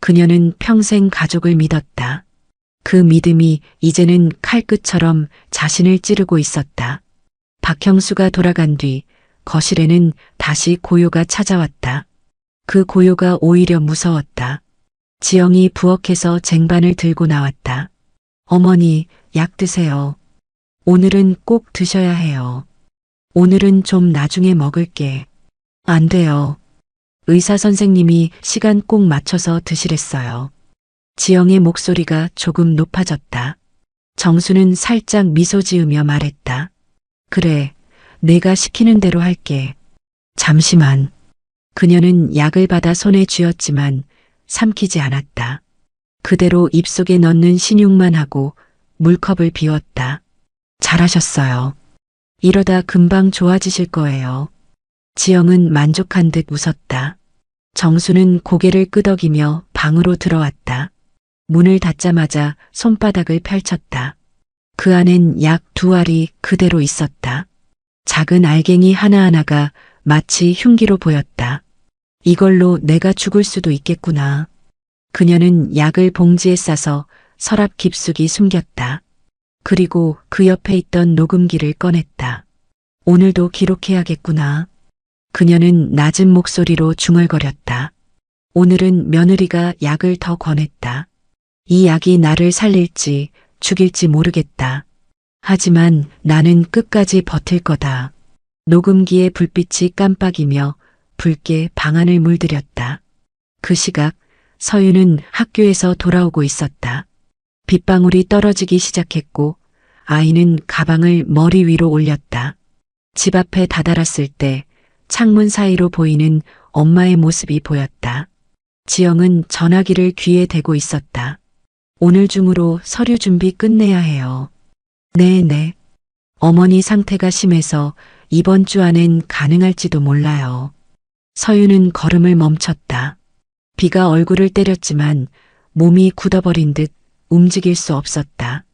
그녀는 평생 가족을 믿었다. 그 믿음이 이제는 칼끝처럼 자신을 찌르고 있었다. 박형수가 돌아간 뒤 거실에는 다시 고요가 찾아왔다. 그 고요가 오히려 무서웠다. 지영이 부엌에서 쟁반을 들고 나왔다. 어머니, 약 드세요. 오늘은 꼭 드셔야 해요. 오늘은 좀 나중에 먹을게. 안 돼요. 의사 선생님이 시간 꼭 맞춰서 드시랬어요. 지영의 목소리가 조금 높아졌다. 정수는 살짝 미소 지으며 말했다. 그래, 내가 시키는 대로 할게. 잠시만. 그녀는 약을 받아 손에 쥐었지만 삼키지 않았다. 그대로 입속에 넣는 신용만 하고 물컵을 비웠다. 잘하셨어요. 이러다 금방 좋아지실 거예요. 지영은 만족한 듯 웃었다. 정수는 고개를 끄덕이며 방으로 들어왔다. 문을 닫자마자 손바닥을 펼쳤다. 그 안엔 약 2알이 그대로 있었다. 작은 알갱이 하나하나가 마치 흉기로 보였다. 이걸로 내가 죽을 수도 있겠구나. 그녀는 약을 봉지에 싸서 서랍 깊숙이 숨겼다. 그리고 그 옆에 있던 녹음기를 꺼냈다. 오늘도 기록해야겠구나. 그녀는 낮은 목소리로 중얼거렸다. 오늘은 며느리가 약을 더 권했다. 이 약이 나를 살릴지 죽일지 모르겠다. 하지만 나는 끝까지 버틸 거다. 녹음기의 불빛이 깜빡이며 붉게 방안을 물들였다. 그 시각 서윤은 학교에서 돌아오고 있었다. 빗방울이 떨어지기 시작했고 아이는 가방을 머리 위로 올렸다. 집 앞에 다다랐을 때 창문 사이로 보이는 엄마의 모습이 보였다. 지영은 전화기를 귀에 대고 있었다. 오늘 중으로 서류 준비 끝내야 해요. 네. 어머니 상태가 심해서 이번 주 안엔 가능할지도 몰라요. 서윤은 걸음을 멈췄다. 비가 얼굴을 때렸지만 몸이 굳어버린 듯 움직일 수 없었다.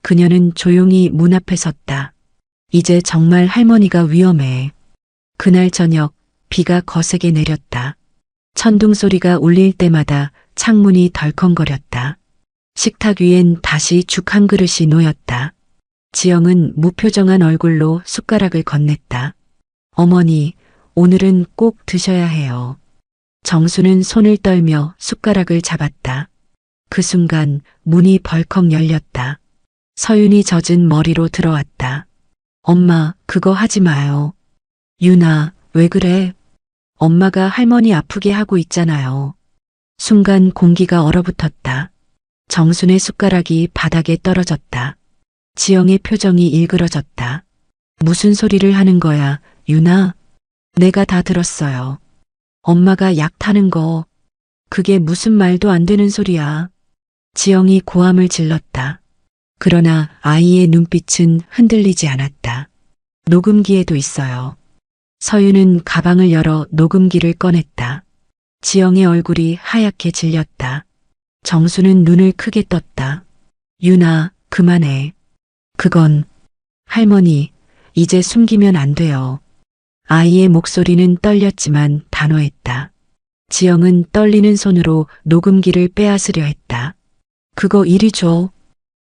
그녀는 조용히 문 앞에 섰다. 이제 정말 할머니가 위험해. 그날 저녁 비가 거세게 내렸다. 천둥 소리가 울릴 때마다 창문이 덜컹거렸다. 식탁 위엔 다시 죽 한 그릇이 놓였다. 지영은 무표정한 얼굴로 숟가락을 건넸다. 어머니, 오늘은 꼭 드셔야 해요. 정수는 손을 떨며 숟가락을 잡았다. 그 순간 문이 벌컥 열렸다. 서윤이 젖은 머리로 들어왔다. 엄마, 그거 하지 마요. 윤아, 왜 그래? 엄마가 할머니 아프게 하고 있잖아요. 순간 공기가 얼어붙었다. 정순의 숟가락이 바닥에 떨어졌다. 지영의 표정이 일그러졌다. 무슨 소리를 하는 거야, 유나? 내가 다 들었어요. 엄마가 약 타는 거. 그게 무슨 말도 안 되는 소리야. 지영이 고함을 질렀다. 그러나 아이의 눈빛은 흔들리지 않았다. 녹음기에도 있어요. 서윤은 가방을 열어 녹음기를 꺼냈다. 지영의 얼굴이 하얗게 질렸다. 정수는 눈을 크게 떴다. 유나, 그만해. 그건, 할머니, 이제 숨기면 안 돼요. 아이의 목소리는 떨렸지만 단호했다. 지영은 떨리는 손으로 녹음기를 빼앗으려 했다. 그거 이리 줘.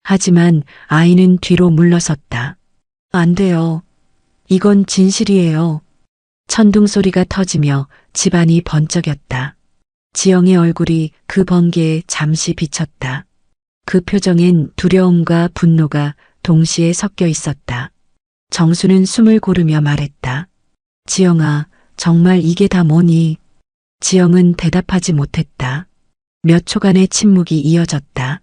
하지만 아이는 뒤로 물러섰다. 안 돼요. 이건 진실이에요. 천둥 소리가 터지며 집안이 번쩍였다. 지영의 얼굴이 그 번개에 잠시 비쳤다. 그 표정엔 두려움과 분노가 동시에 섞여 있었다. 정수는 숨을 고르며 말했다. 지영아, 정말 이게 다 뭐니? 지영은 대답하지 못했다. 몇 초간의 침묵이 이어졌다.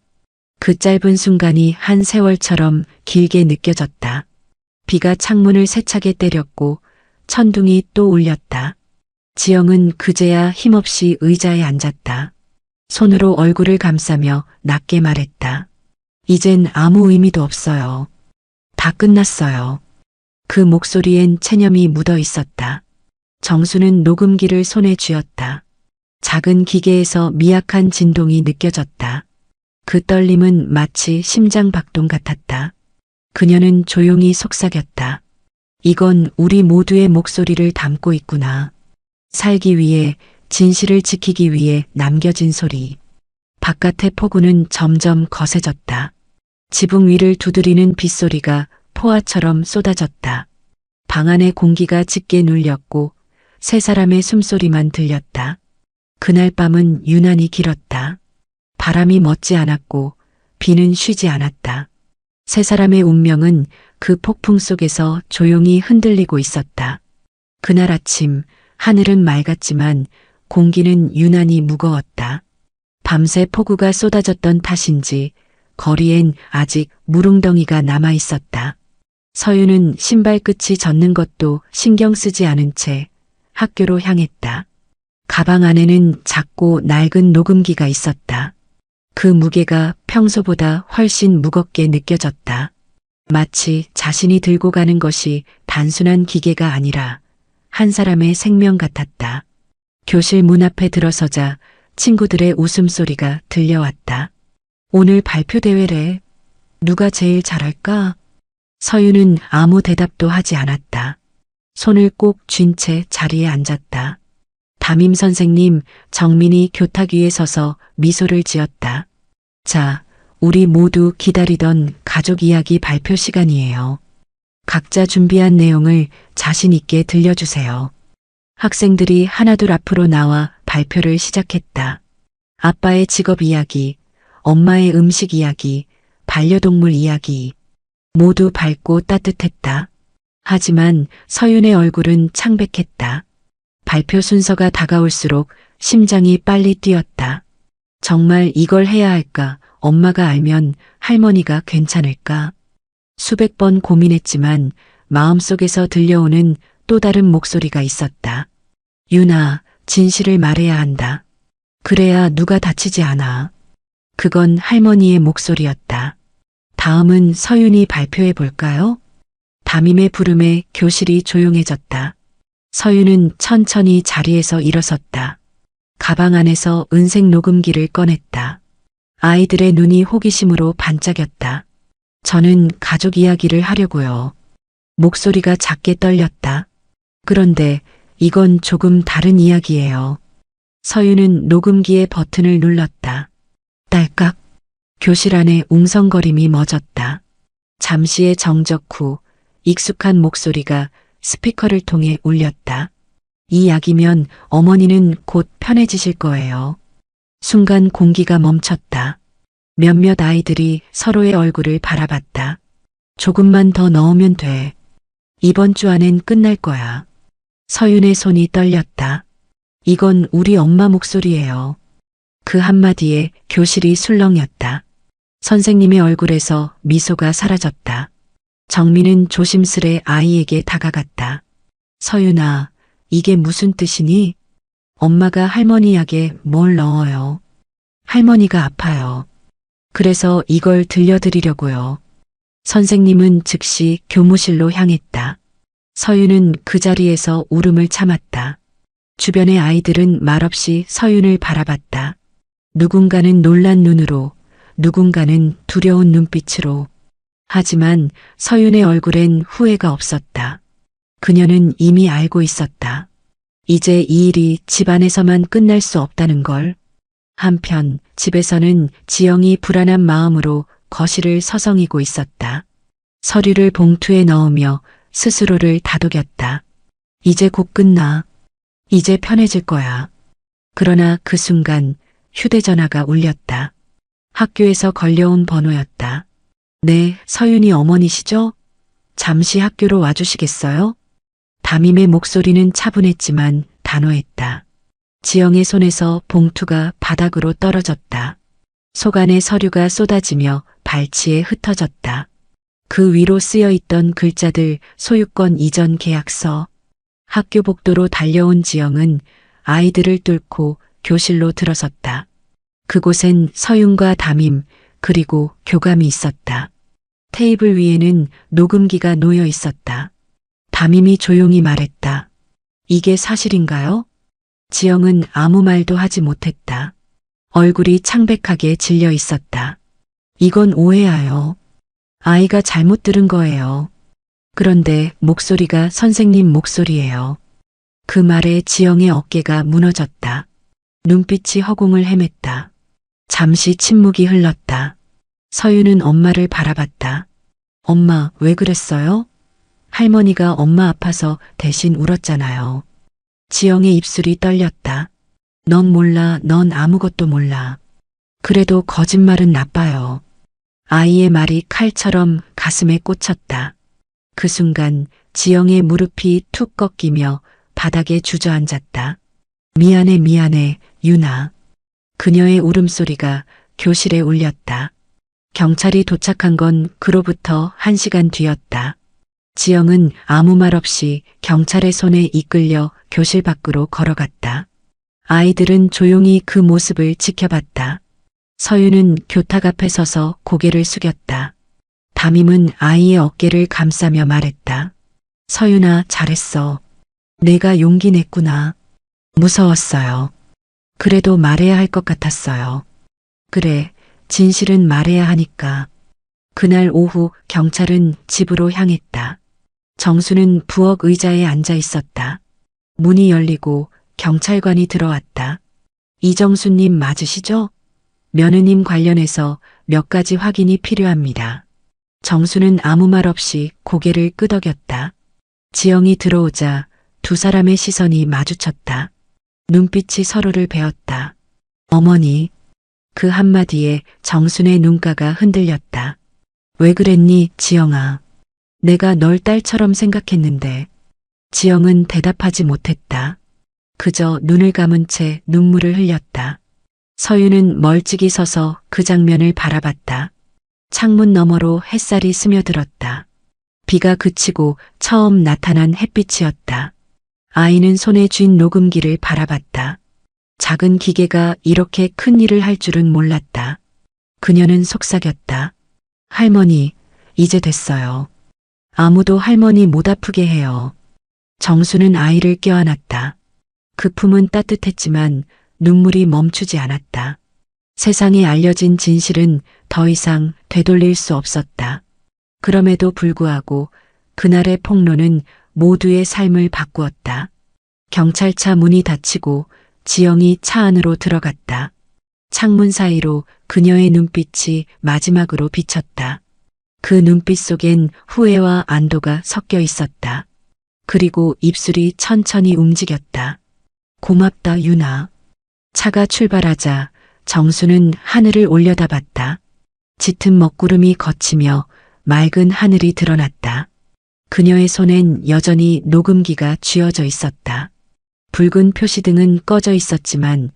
그 짧은 순간이 한 세월처럼 길게 느껴졌다. 비가 창문을 세차게 때렸고 천둥이 또 울렸다. 지영은 그제야 힘없이 의자에 앉았다. 손으로 얼굴을 감싸며 낮게 말했다. 이젠 아무 의미도 없어요. 다 끝났어요. 그 목소리엔 체념이 묻어 있었다. 정수는 녹음기를 손에 쥐었다. 작은 기계에서 미약한 진동이 느껴졌다. 그 떨림은 마치 심장 박동 같았다. 그녀는 조용히 속삭였다. 이건 우리 모두의 목소리를 담고 있구나. 살기 위해, 진실을 지키기 위해 남겨진 소리. 바깥의 폭우는 점점 거세졌다. 지붕 위를 두드리는 빗소리가 포화처럼 쏟아졌다. 방 안의 공기가 짙게 눌렸고 세 사람의 숨소리만 들렸다. 그날 밤은 유난히 길었다. 바람이 멎지 않았고 비는 쉬지 않았다. 세 사람의 운명은 그 폭풍 속에서 조용히 흔들리고 있었다. 그날 아침 하늘은 맑았지만 공기는 유난히 무거웠다. 밤새 폭우가 쏟아졌던 탓인지 거리엔 아직 물웅덩이가 남아 있었다. 서윤은 신발 끝이 젖는 것도 신경 쓰지 않은 채 학교로 향했다. 가방 안에는 작고 낡은 녹음기가 있었다. 그 무게가 평소보다 훨씬 무겁게 느껴졌다. 마치 자신이 들고 가는 것이 단순한 기계가 아니라 한 사람의 생명 같았다. 교실 문 앞에 들어서자 친구들의 웃음소리가 들려왔다. 오늘 발표 대회래. 누가 제일 잘할까? 서윤은 아무 대답도 하지 않았다. 손을 꼭 쥔 채 자리에 앉았다. 담임 선생님, 정민이 교탁 위에 서서 미소를 지었다. 자, 우리 모두 기다리던 가족 이야기 발표 시간이에요. 각자 준비한 내용을 자신 있게 들려주세요. 학생들이 하나둘 앞으로 나와 발표를 시작했다. 아빠의 직업 이야기, 엄마의 음식 이야기, 반려동물 이야기. 모두 밝고 따뜻했다. 하지만 서윤의 얼굴은 창백했다. 발표 순서가 다가올수록 심장이 빨리 뛰었다. 정말 이걸 해야 할까? 엄마가 알면 할머니가 괜찮을까? 수백 번 고민했지만 마음속에서 들려오는 또 다른 목소리가 있었다. 유나, 진실을 말해야 한다. 그래야 누가 다치지 않아. 그건 할머니의 목소리였다. 다음은 서윤이 발표해 볼까요? 담임의 부름에 교실이 조용해졌다. 서윤은 천천히 자리에서 일어섰다. 가방 안에서 은색 녹음기를 꺼냈다. 아이들의 눈이 호기심으로 반짝였다. 저는 가족 이야기를 하려고요. 목소리가 작게 떨렸다. 그런데 이건 조금 다른 이야기예요. 서윤은 녹음기의 버튼을 눌렀다. 딸깍. 교실 안에 웅성거림이 멎었다. 잠시의 정적 후 익숙한 목소리가 스피커를 통해 울렸다. 이 약이면 어머니는 곧 편해지실 거예요. 순간 공기가 멈췄다. 몇몇 아이들이 서로의 얼굴을 바라봤다. 조금만 더 넣으면 돼. 이번 주 안엔 끝날 거야. 서윤의 손이 떨렸다. 이건 우리 엄마 목소리예요. 그 한마디에 교실이 술렁였다. 선생님의 얼굴에서 미소가 사라졌다. 정민은 조심스레 아이에게 다가갔다. 서윤아, 이게 무슨 뜻이니? 엄마가 할머니 약에 뭘 넣어요? 할머니가 아파요. 그래서 이걸 들려드리려고요. 선생님은 즉시 교무실로 향했다. 서윤은 그 자리에서 울음을 참았다. 주변의 아이들은 말없이 서윤을 바라봤다. 누군가는 놀란 눈으로, 누군가는 두려운 눈빛으로. 하지만 서윤의 얼굴엔 후회가 없었다. 그녀는 이미 알고 있었다. 이제 이 일이 집안에서만 끝날 수 없다는 걸. 한편 집에서는 지영이 불안한 마음으로 거실을 서성이고 있었다. 서류를 봉투에 넣으며 스스로를 다독였다. 이제 곧 끝나. 이제 편해질 거야. 그러나 그 순간 휴대전화가 울렸다. 학교에서 걸려온 번호였다. 네, 서윤이 어머니시죠? 잠시 학교로 와주시겠어요? 담임의 목소리는 차분했지만 단호했다. 지영의 손에서 봉투가 바닥으로 떨어졌다. 속 안에 서류가 쏟아지며 발치에 흩어졌다. 그 위로 쓰여 있던 글자들 소유권 이전 계약서. 학교 복도로 달려온 지영은 아이들을 뚫고 교실로 들어섰다. 그곳엔 서윤과 담임 그리고 교감이 있었다. 테이블 위에는 녹음기가 놓여 있었다. 담임이 조용히 말했다. 이게 사실인가요? 지영은 아무 말도 하지 못했다. 얼굴이 창백하게 질려 있었다. 이건 오해야요. 아이가 잘못 들은 거예요. 그런데 목소리가 선생님 목소리예요. 그 말에 지영의 어깨가 무너졌다. 눈빛이 허공을 헤맸다. 잠시 침묵이 흘렀다. 서윤은 엄마를 바라봤다. 엄마, 왜 그랬어요? 할머니가 엄마 아파서 대신 울었잖아요. 지영의 입술이 떨렸다. 넌 몰라, 넌 아무것도 몰라. 그래도 거짓말은 나빠요. 아이의 말이 칼처럼 가슴에 꽂혔다. 그 순간 지영의 무릎이 툭 꺾이며 바닥에 주저앉았다. 미안해, 미안해, 유나. 그녀의 울음소리가 교실에 울렸다. 경찰이 도착한 건 그로부터 1시간 뒤였다. 지영은 아무 말 없이 경찰의 손에 이끌려 교실 밖으로 걸어갔다. 아이들은 조용히 그 모습을 지켜봤다. 서윤은 교탁 앞에 서서 고개를 숙였다. 담임은 아이의 어깨를 감싸며 말했다. 서윤아, 잘했어. 내가 용기 냈구나. 무서웠어요. 그래도 말해야 할 것 같았어요. 그래, 진실은 말해야 하니까. 그날 오후 경찰은 집으로 향했다. 정수는 부엌 의자에 앉아 있었다. 문이 열리고 경찰관이 들어왔다. 이정수님 맞으시죠? 며느님 관련해서 몇 가지 확인이 필요합니다. 정수는 아무 말 없이 고개를 끄덕였다. 지영이 들어오자 두 사람의 시선이 마주쳤다. 눈빛이 서로를 베었다. 어머니. 그 한마디에 정순의 눈가가 흔들렸다. 왜 그랬니, 지영아? 내가 널 딸처럼 생각했는데. 지영은 대답하지 못했다. 그저 눈을 감은 채 눈물을 흘렸다. 서윤은 멀찍이 서서 그 장면을 바라봤다. 창문 너머로 햇살이 스며들었다. 비가 그치고 처음 나타난 햇빛이었다. 아이는 손에 쥔 녹음기를 바라봤다. 작은 기계가 이렇게 큰 일을 할 줄은 몰랐다. 그녀는 속삭였다. 할머니, 이제 됐어요. 아무도 할머니 못 아프게 해요. 정수는 아이를 껴안았다. 그 품은 따뜻했지만 눈물이 멈추지 않았다. 세상에 알려진 진실은 더 이상 되돌릴 수 없었다. 그럼에도 불구하고 그날의 폭로는 모두의 삶을 바꾸었다. 경찰차 문이 닫히고 지영이 차 안으로 들어갔다. 창문 사이로 그녀의 눈빛이 마지막으로 비쳤다. 그 눈빛 속엔 후회와 안도가 섞여 있었다. 그리고 입술이 천천히 움직였다. 고맙다, 유나. 차가 출발하자 정수는 하늘을 올려다봤다. 짙은 먹구름이 걷히며 맑은 하늘이 드러났다. 그녀의 손엔 여전히 녹음기가 쥐어져 있었다. 붉은 표시등은 꺼져 있었지만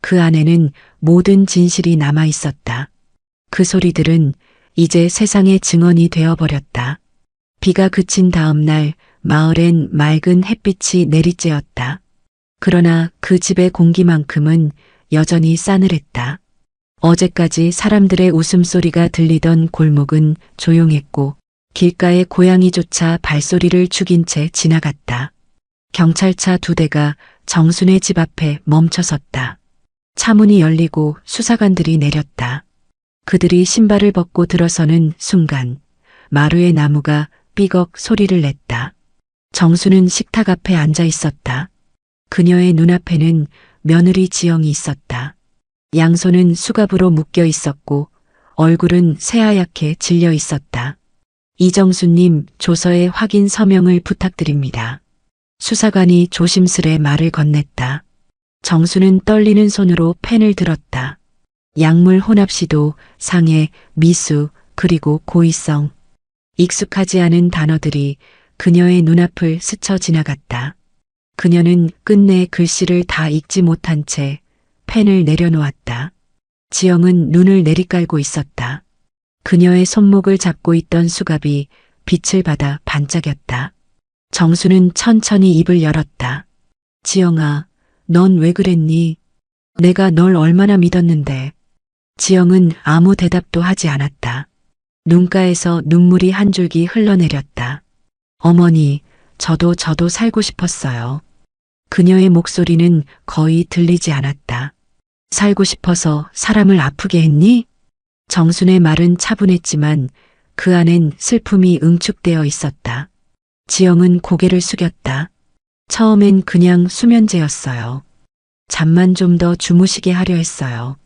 그 안에는 모든 진실이 남아 있었다. 그 소리들은 이제 세상의 증언이 되어버렸다. 비가 그친 다음 날 마을엔 맑은 햇빛이 내리쬐었다. 그러나 그 집의 공기만큼은 여전히 싸늘했다. 어제까지 사람들의 웃음소리가 들리던 골목은 조용했고 길가의 고양이조차 발소리를 죽인 채 지나갔다. 경찰차 2대가 정순의 집 앞에 멈춰섰다. 차문이 열리고 수사관들이 내렸다. 그들이 신발을 벗고 들어서는 순간 마루의 나무가 삐걱 소리를 냈다. 정수는 식탁 앞에 앉아 있었다. 그녀의 눈앞에는 며느리 지영이 있었다. 양손은 수갑으로 묶여 있었고 얼굴은 새하얗게 질려 있었다. 이정수님, 조서의 확인 서명을 부탁드립니다. 수사관이 조심스레 말을 건넸다. 정수는 떨리는 손으로 펜을 들었다. 약물 혼합시도, 상해, 미수, 그리고 고의성. 익숙하지 않은 단어들이 그녀의 눈앞을 스쳐 지나갔다. 그녀는 끝내 글씨를 다 읽지 못한 채 펜을 내려놓았다. 지영은 눈을 내리깔고 있었다. 그녀의 손목을 잡고 있던 수갑이 빛을 받아 반짝였다. 정수는 천천히 입을 열었다. 지영아, 넌 왜 그랬니? 내가 널 얼마나 믿었는데. 지영은 아무 대답도 하지 않았다. 눈가에서 눈물이 한 줄기 흘러내렸다. 어머니, 저도 살고 싶었어요. 그녀의 목소리는 거의 들리지 않았다. 살고 싶어서 사람을 아프게 했니? 정순의 말은 차분했지만 그 안엔 슬픔이 응축되어 있었다. 지영은 고개를 숙였다. 처음엔 그냥 수면제였어요. 잠만 좀 더 주무시게 하려 했어요.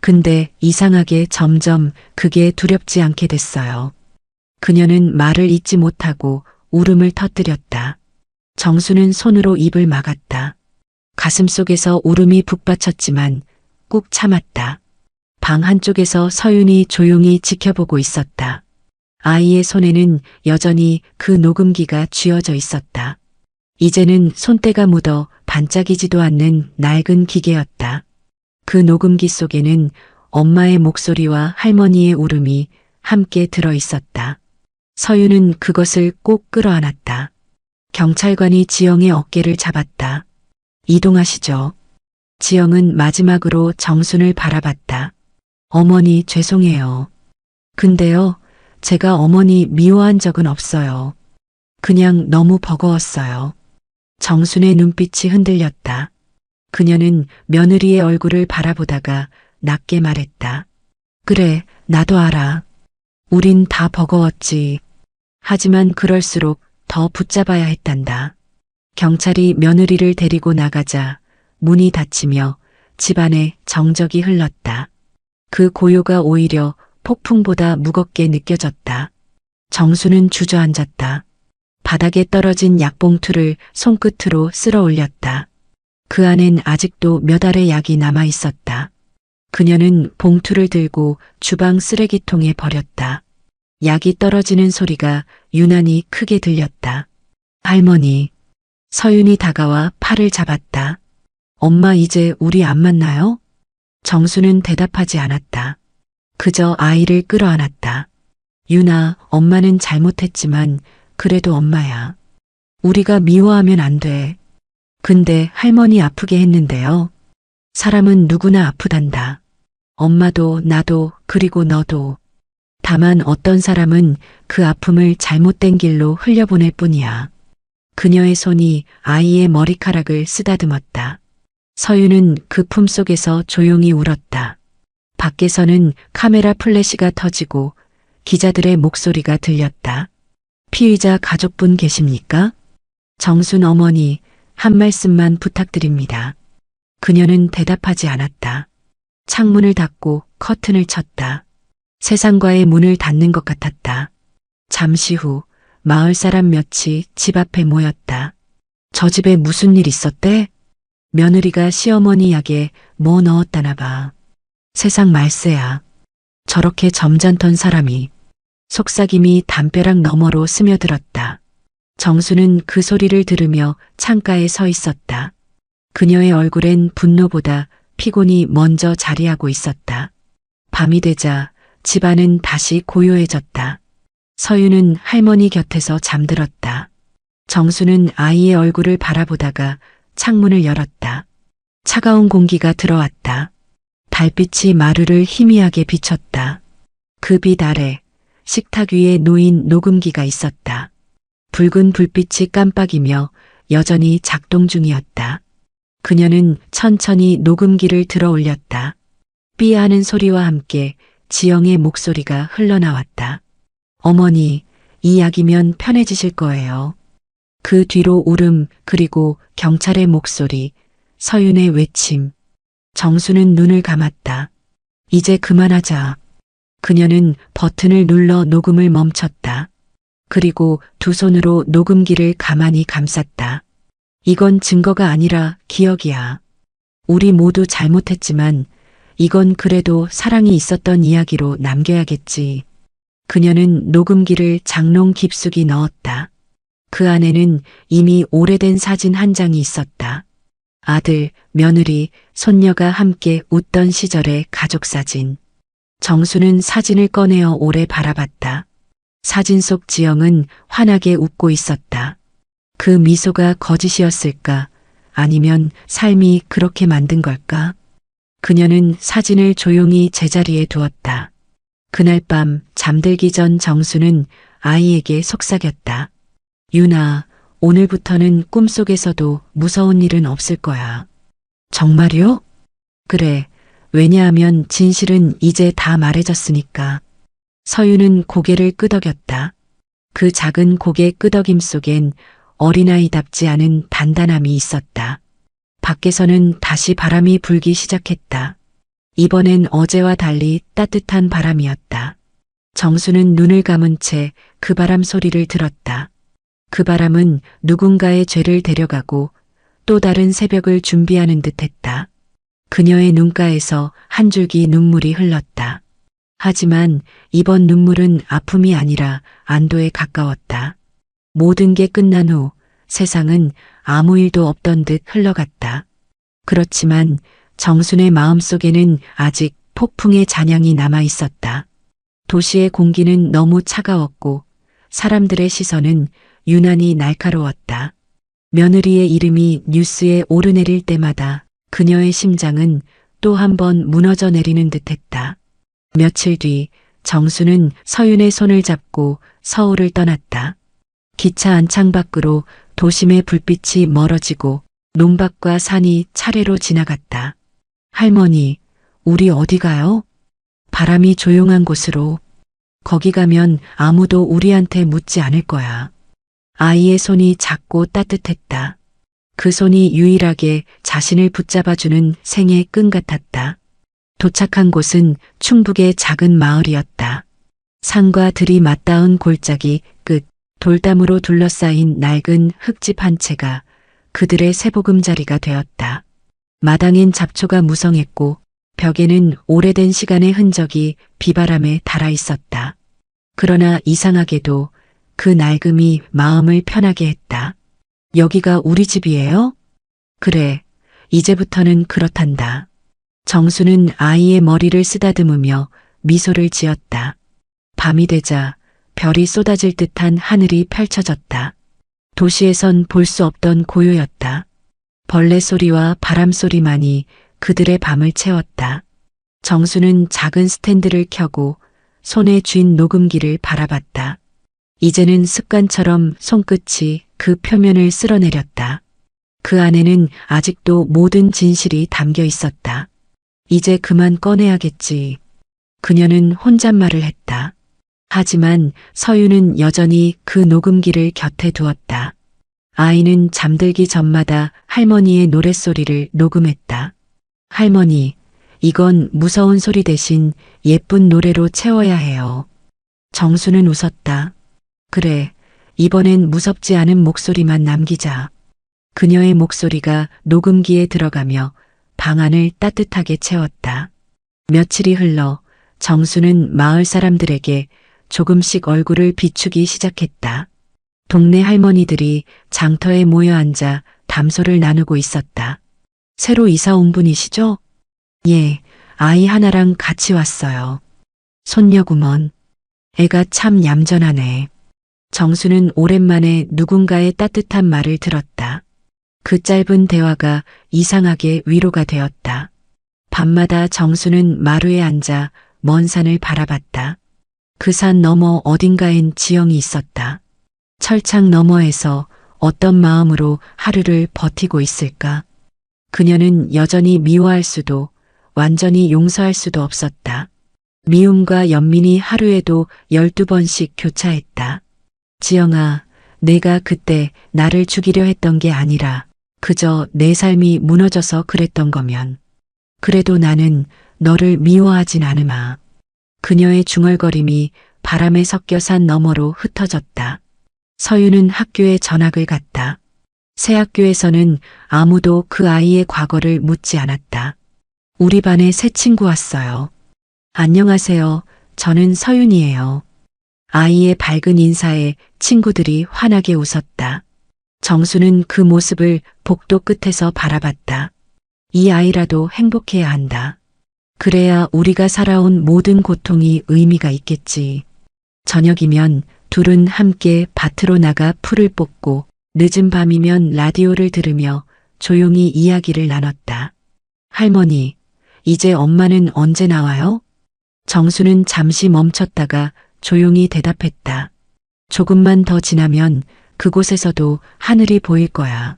근데 이상하게 점점 그게 두렵지 않게 됐어요. 그녀는 말을 잇지 못하고 울음을 터뜨렸다. 정수는 손으로 입을 막았다. 가슴속에서 울음이 북받쳤지만 꾹 참았다. 방 한쪽에서 서윤이 조용히 지켜보고 있었다. 아이의 손에는 여전히 그 녹음기가 쥐어져 있었다. 이제는 손때가 묻어 반짝이지도 않는 낡은 기계였다. 그 녹음기 속에는 엄마의 목소리와 할머니의 울음이 함께 들어 있었다. 서윤은 그것을 꼭 끌어안았다. 경찰관이 지영의 어깨를 잡았다. 이동하시죠. 지영은 마지막으로 정순을 바라봤다. 어머니 죄송해요. 근데요, 제가 어머니 미워한 적은 없어요. 그냥 너무 버거웠어요. 정순의 눈빛이 흔들렸다. 그녀는 며느리의 얼굴을 바라보다가 낮게 말했다. 그래, 나도 알아. 우린 다 버거웠지. 하지만 그럴수록 더 붙잡아야 했단다. 경찰이 며느리를 데리고 나가자 문이 닫히며 집안에 정적이 흘렀다. 그 고요가 오히려 폭풍보다 무겁게 느껴졌다. 정수는 주저앉았다. 바닥에 떨어진 약봉투를 손끝으로 쓸어 올렸다. 그 안엔 아직도 몇 알의 약이 남아 있었다. 그녀는 봉투를 들고 주방 쓰레기통에 버렸다. 약이 떨어지는 소리가 유난히 크게 들렸다. 할머니. 서윤이 다가와 팔을 잡았다. 엄마 이제 우리 안 만나요? 정수는 대답하지 않았다. 그저 아이를 끌어안았다. 유나, 엄마는 잘못했지만 그래도 엄마야. 우리가 미워하면 안 돼. 근데 할머니 아프게 했는데요. 사람은 누구나 아프단다. 엄마도 나도 그리고 너도. 다만 어떤 사람은 그 아픔을 잘못된 길로 흘려보낼 뿐이야. 그녀의 손이 아이의 머리카락을 쓰다듬었다. 서윤은 그 품속에서 조용히 울었다. 밖에서는 카메라 플래시가 터지고 기자들의 목소리가 들렸다. 피의자 가족분 계십니까? 정순 어머니, 한 말씀만 부탁드립니다. 그녀는 대답하지 않았다. 창문을 닫고 커튼을 쳤다. 세상과의 문을 닫는 것 같았다. 잠시 후 마을 사람 몇이 집 앞에 모였다. 저 집에 무슨 일 있었대? 며느리가 시어머니 약에 뭐 넣었다나 봐. 세상 말세야. 저렇게 점잖던 사람이. 속삭임이 담벼락 너머로 스며들었다. 정수는 그 소리를 들으며 창가에 서 있었다. 그녀의 얼굴엔 분노보다 피곤이 먼저 자리하고 있었다. 밤이 되자 집안은 다시 고요해졌다. 서유는 할머니 곁에서 잠들었다. 정수는 아이의 얼굴을 바라보다가 창문을 열었다. 차가운 공기가 들어왔다. 달빛이 마루를 희미하게 비췄다. 그 빛 아래 식탁 위에 놓인 녹음기가 있었다. 붉은 불빛이 깜빡이며 여전히 작동 중이었다. 그녀는 천천히 녹음기를 들어 올렸다. 삐하는 소리와 함께 지영의 목소리가 흘러나왔다. 어머니, 이 약이면 편해지실 거예요. 그 뒤로 울음, 그리고 경찰의 목소리, 서윤의 외침. 정수는 눈을 감았다. 이제 그만하자. 그녀는 버튼을 눌러 녹음을 멈췄다. 그리고 두 손으로 녹음기를 가만히 감쌌다. 이건 증거가 아니라 기억이야. 우리 모두 잘못했지만 이건 그래도 사랑이 있었던 이야기로 남겨야겠지. 그녀는 녹음기를 장롱 깊숙이 넣었다. 그 안에는 이미 오래된 사진 한 장이 있었다. 아들, 며느리, 손녀가 함께 웃던 시절의 가족사진. 정수는 사진을 꺼내어 오래 바라봤다. 사진 속 지영은 환하게 웃고 있었다. 그 미소가 거짓이었을까? 아니면 삶이 그렇게 만든 걸까? 그녀는 사진을 조용히 제자리에 두었다. 그날 밤 잠들기 전 정수는 아이에게 속삭였다. 유나, 오늘부터는 꿈속에서도 무서운 일은 없을 거야. 정말요? 그래. 왜냐하면 진실은 이제 다 말해졌으니까. 서유는 고개를 끄덕였다. 그 작은 고개 끄덕임 속엔 어린아이답지 않은 단단함이 있었다. 밖에서는 다시 바람이 불기 시작했다. 이번엔 어제와 달리 따뜻한 바람이었다. 정수는 눈을 감은 채 그 바람 소리를 들었다. 그 바람은 누군가의 죄를 데려가고 또 다른 새벽을 준비하는 듯했다. 그녀의 눈가에서 한 줄기 눈물이 흘렀다. 하지만 이번 눈물은 아픔이 아니라 안도에 가까웠다. 모든 게 끝난 후 세상은 아무 일도 없던 듯 흘러갔다. 그렇지만 정순의 마음속에는 아직 폭풍의 잔향이 남아 있었다. 도시의 공기는 너무 차가웠고 사람들의 시선은 유난히 날카로웠다. 며느리의 이름이 뉴스에 오르내릴 때마다 그녀의 심장은 또 한 번 무너져 내리는 듯했다. 며칠 뒤 정수는 서윤의 손을 잡고 서울을 떠났다. 기차 안창 밖으로 도심의 불빛이 멀어지고 논밭과 산이 차례로 지나갔다. 할머니, 우리 어디 가요? 바람이 조용한 곳으로. 거기 가면 아무도 우리한테 묻지 않을 거야. 아이의 손이 작고 따뜻했다. 그 손이 유일하게 자신을 붙잡아주는 생의 끈 같았다. 도착한 곳은 충북의 작은 마을이었다. 산과 들이 맞닿은 골짜기 끝, 돌담으로 둘러싸인 낡은 흙집 한 채가 그들의 새보금자리가 되었다. 마당엔 잡초가 무성했고 벽에는 오래된 시간의 흔적이 비바람에 닳아 있었다. 그러나 이상하게도 그 낡음이 마음을 편하게 했다. 여기가 우리 집이에요? 그래, 이제부터는 그렇단다. 정수는 아이의 머리를 쓰다듬으며 미소를 지었다. 밤이 되자 별이 쏟아질 듯한 하늘이 펼쳐졌다. 도시에선 볼 수 없던 고요였다. 벌레 소리와 바람 소리만이 그들의 밤을 채웠다. 정수는 작은 스탠드를 켜고 손에 쥔 녹음기를 바라봤다. 이제는 습관처럼 손끝이 그 표면을 쓸어내렸다. 그 안에는 아직도 모든 진실이 담겨 있었다. 이제 그만 꺼내야겠지. 그녀는 혼잣말을 했다. 하지만 서유는 여전히 그 녹음기를 곁에 두었다. 아이는 잠들기 전마다 할머니의 노랫소리를 녹음했다. 할머니, 이건 무서운 소리 대신 예쁜 노래로 채워야 해요. 정수는 웃었다. 그래, 이번엔 무섭지 않은 목소리만 남기자. 그녀의 목소리가 녹음기에 들어가며 방 안을 따뜻하게 채웠다. 며칠이 흘러 정수는 마을 사람들에게 조금씩 얼굴을 비추기 시작했다. 동네 할머니들이 장터에 모여 앉아 담소를 나누고 있었다. 새로 이사 온 분이시죠? 예, 아이 하나랑 같이 왔어요. 손녀구먼. 애가 참 얌전하네. 정수는 오랜만에 누군가의 따뜻한 말을 들었다. 그 짧은 대화가 이상하게 위로가 되었다. 밤마다 정수는 마루에 앉아 먼 산을 바라봤다. 그 산 너머 어딘가엔 지영이 있었다. 철창 너머에서 어떤 마음으로 하루를 버티고 있을까? 그녀는 여전히 미워할 수도 완전히 용서할 수도 없었다. 미움과 연민이 하루에도 12번씩 교차했다. 지영아, 내가 그때 나를 죽이려 했던 게 아니라 그저 내 삶이 무너져서 그랬던 거면. 그래도 나는 너를 미워하진 않으마. 그녀의 중얼거림이 바람에 섞여 산 너머로 흩어졌다. 서유는 학교에 전학을 갔다. 새 학교에서는 아무도 그 아이의 과거를 묻지 않았다. 우리 반에 새 친구 왔어요. 안녕하세요. 저는 서윤이에요. 아이의 밝은 인사에 친구들이 환하게 웃었다. 정수는 그 모습을 복도 끝에서 바라봤다. 이 아이라도 행복해야 한다. 그래야 우리가 살아온 모든 고통이 의미가 있겠지. 저녁이면 둘은 함께 밭으로 나가 풀을 뽑고 늦은 밤이면 라디오를 들으며 조용히 이야기를 나눴다. 할머니, 이제 엄마는 언제 나와요? 정수는 잠시 멈췄다가 조용히 대답했다. 조금만 더 지나면 그곳에서도 하늘이 보일 거야.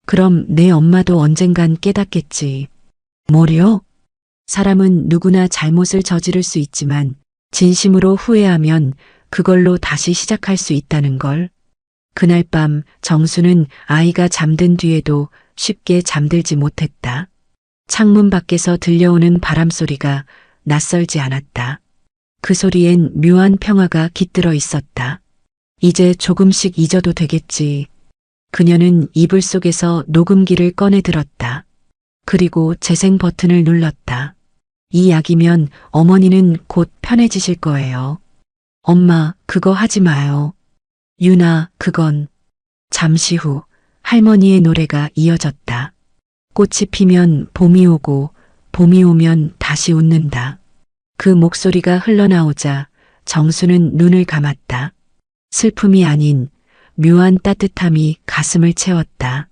그럼 내 엄마도 언젠간 깨닫겠지. 뭐려? 사람은 누구나 잘못을 저지를 수 있지만 진심으로 후회하면 그걸로 다시 시작할 수 있다는 걸. 그날 밤 정수는 아이가 잠든 뒤에도 쉽게 잠들지 못했다. 창문 밖에서 들려오는 바람 소리가 낯설지 않았다. 그 소리엔 묘한 평화가 깃들어 있었다. 이제 조금씩 잊어도 되겠지. 그녀는 이불 속에서 녹음기를 꺼내 들었다. 그리고 재생 버튼을 눌렀다. 이 약이면 어머니는 곧 편해지실 거예요. 엄마, 그거 하지 마요. 유나, 그건. 잠시 후 할머니의 노래가 이어졌다. 꽃이 피면 봄이 오고 봄이 오면 다시 웃는다. 그 목소리가 흘러나오자 정수는 눈을 감았다. 슬픔이 아닌 묘한 따뜻함이 가슴을 채웠다.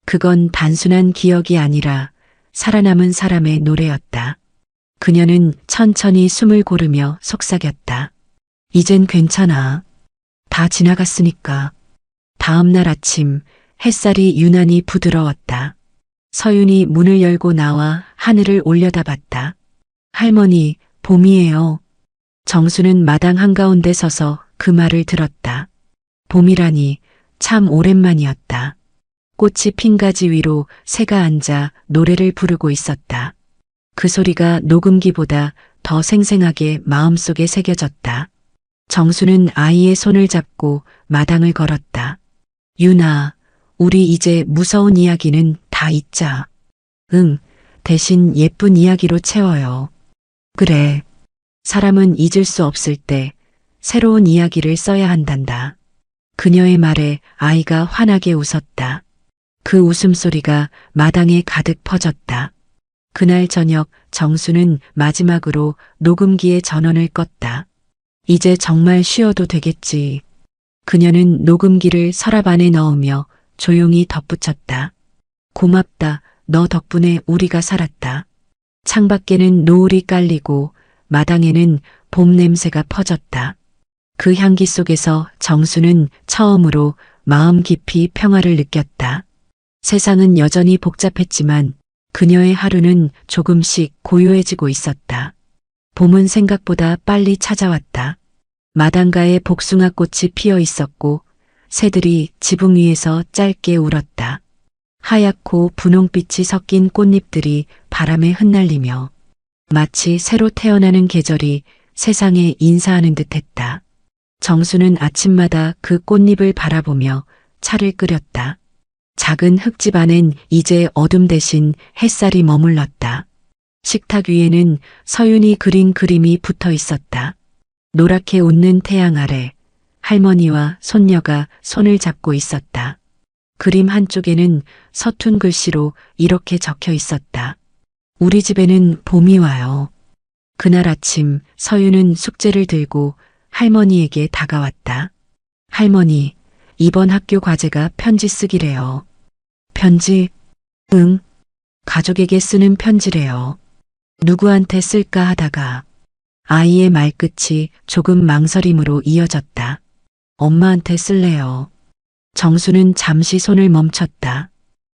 그건 단순한 기억이 아니라 살아남은 사람의 노래였다. 그녀는 천천히 숨을 고르며 속삭였다. 이젠 괜찮아. 다 지나갔으니까. 다음 날 아침 햇살이 유난히 부드러웠다. 서윤이 문을 열고 나와 하늘을 올려다봤다. 할머니, 봄이에요. 정수는 마당 한가운데 서서 그 말을 들었다. 봄이라니 참 오랜만이었다. 꽃이 핀 가지 위로 새가 앉아 노래를 부르고 있었다. 그 소리가 녹음기보다 더 생생하게 마음속에 새겨졌다. 정수는 아이의 손을 잡고 마당을 걸었다. 유나, 우리 이제 무서운 이야기는 다 잊자. 응, 대신 예쁜 이야기로 채워요. 그래. 사람은 잊을 수 없을 때 새로운 이야기를 써야 한단다. 그녀의 말에 아이가 환하게 웃었다. 그 웃음소리가 마당에 가득 퍼졌다. 그날 저녁 정수는 마지막으로 녹음기의 전원을 껐다. 이제 정말 쉬어도 되겠지. 그녀는 녹음기를 서랍 안에 넣으며 조용히 덧붙였다. 고맙다. 너 덕분에 우리가 살았다. 창밖에는 노을이 깔리고 마당에는 봄 냄새가 퍼졌다. 그 향기 속에서 정수는 처음으로 마음 깊이 평화를 느꼈다. 세상은 여전히 복잡했지만 그녀의 하루는 조금씩 고요해지고 있었다. 봄은 생각보다 빨리 찾아왔다. 마당가에 복숭아꽃이 피어 있었고 새들이 지붕 위에서 짧게 울었다. 하얗고 분홍빛이 섞인 꽃잎들이 바람에 흩날리며 마치 새로 태어나는 계절이 세상에 인사하는 듯했다. 정수는 아침마다 그 꽃잎을 바라보며 차를 끓였다. 작은 흙집 안엔 이제 어둠 대신 햇살이 머물렀다. 식탁 위에는 서윤이 그린 그림이 붙어 있었다. 노랗게 웃는 태양 아래 할머니와 손녀가 손을 잡고 있었다. 그림 한쪽에는 서툰 글씨로 이렇게 적혀 있었다. 우리 집에는 봄이 와요. 그날 아침 서유는 숙제를 들고 할머니에게 다가왔다. 할머니, 이번 학교 과제가 편지 쓰기래요. 편지? 응. 가족에게 쓰는 편지래요. 누구한테 쓸까 하다가 아이의 말끝이 조금 망설임으로 이어졌다. 엄마한테 쓸래요. 정수는 잠시 손을 멈췄다.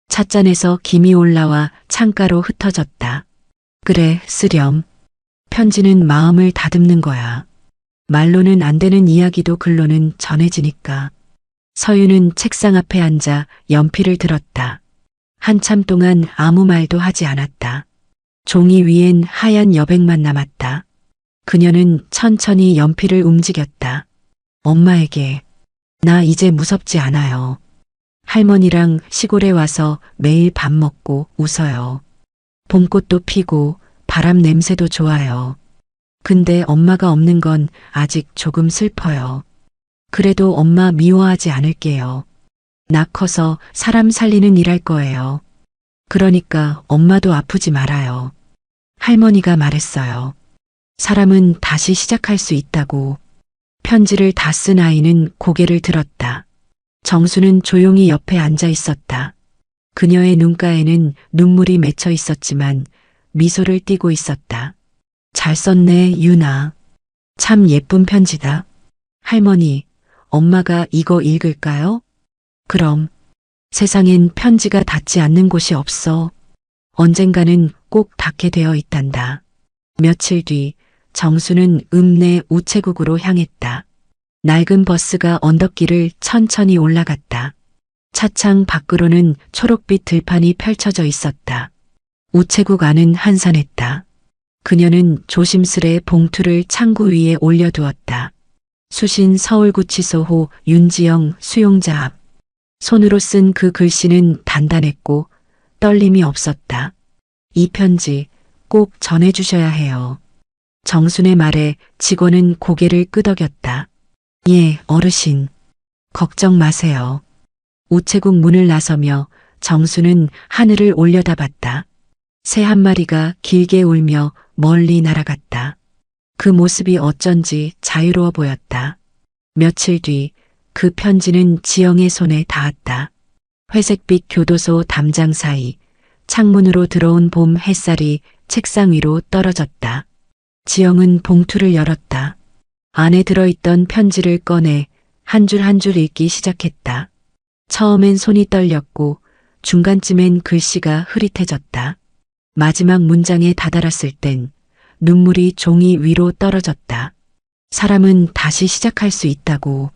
찻잔에서 김이 올라와 창가로 흩어졌다. 그래, 쓰렴. 편지는 마음을 다듬는 거야. 말로는 안 되는 이야기도 글로는 전해지니까. 서유는 책상 앞에 앉아 연필을 들었다. 한참 동안 아무 말도 하지 않았다. 종이 위엔 하얀 여백만 남았다. 그녀는 천천히 연필을 움직였다. 엄마에게, 나 이제 무섭지 않아요. 할머니랑 시골에 와서 매일 밥 먹고 웃어요. 봄꽃도 피고 바람 냄새도 좋아요. 근데 엄마가 없는 건 아직 조금 슬퍼요. 그래도 엄마 미워하지 않을게요. 나 커서 사람 살리는 일 할 거예요. 그러니까 엄마도 아프지 말아요. 할머니가 말했어요. 사람은 다시 시작할 수 있다고. 편지를 다 쓴 아이는 고개를 들었다. 정수는 조용히 옆에 앉아 있었다. 그녀의 눈가에는 눈물이 맺혀 있었지만 미소를 띠고 있었다. 잘 썼네, 유나. 참 예쁜 편지다. 할머니, 엄마가 이거 읽을까요? 그럼. 세상엔 편지가 닿지 않는 곳이 없어. 언젠가는 꼭 닿게 되어 있단다. 며칠 뒤 정수는 읍내 우체국으로 향했다. 낡은 버스가 언덕길을 천천히 올라갔다. 차창 밖으로는 초록빛 들판이 펼쳐져 있었다. 우체국 안은 한산했다. 그녀는 조심스레 봉투를 창구 위에 올려두었다. 수신 서울구치소 윤지영 수용자 앞. 손으로 쓴 그 글씨는 단단했고 떨림이 없었다. 이 편지 꼭 전해주셔야 해요. 정순의 말에 직원은 고개를 끄덕였다. 예, 어르신. 걱정 마세요. 우체국 문을 나서며 정수는 하늘을 올려다봤다. 새 한 마리가 길게 울며 멀리 날아갔다. 그 모습이 어쩐지 자유로워 보였다. 며칠 뒤 그 편지는 지영의 손에 닿았다. 회색빛 교도소 담장 사이 창문으로 들어온 봄 햇살이 책상 위로 떨어졌다. 지영은 봉투를 열었다. 안에 들어있던 편지를 꺼내 한 줄 한 줄 읽기 시작했다. 처음엔 손이 떨렸고 중간쯤엔 글씨가 흐릿해졌다. 마지막 문장에 다다랐을 땐 눈물이 종이 위로 떨어졌다. 사람은 다시 시작할 수 있다고.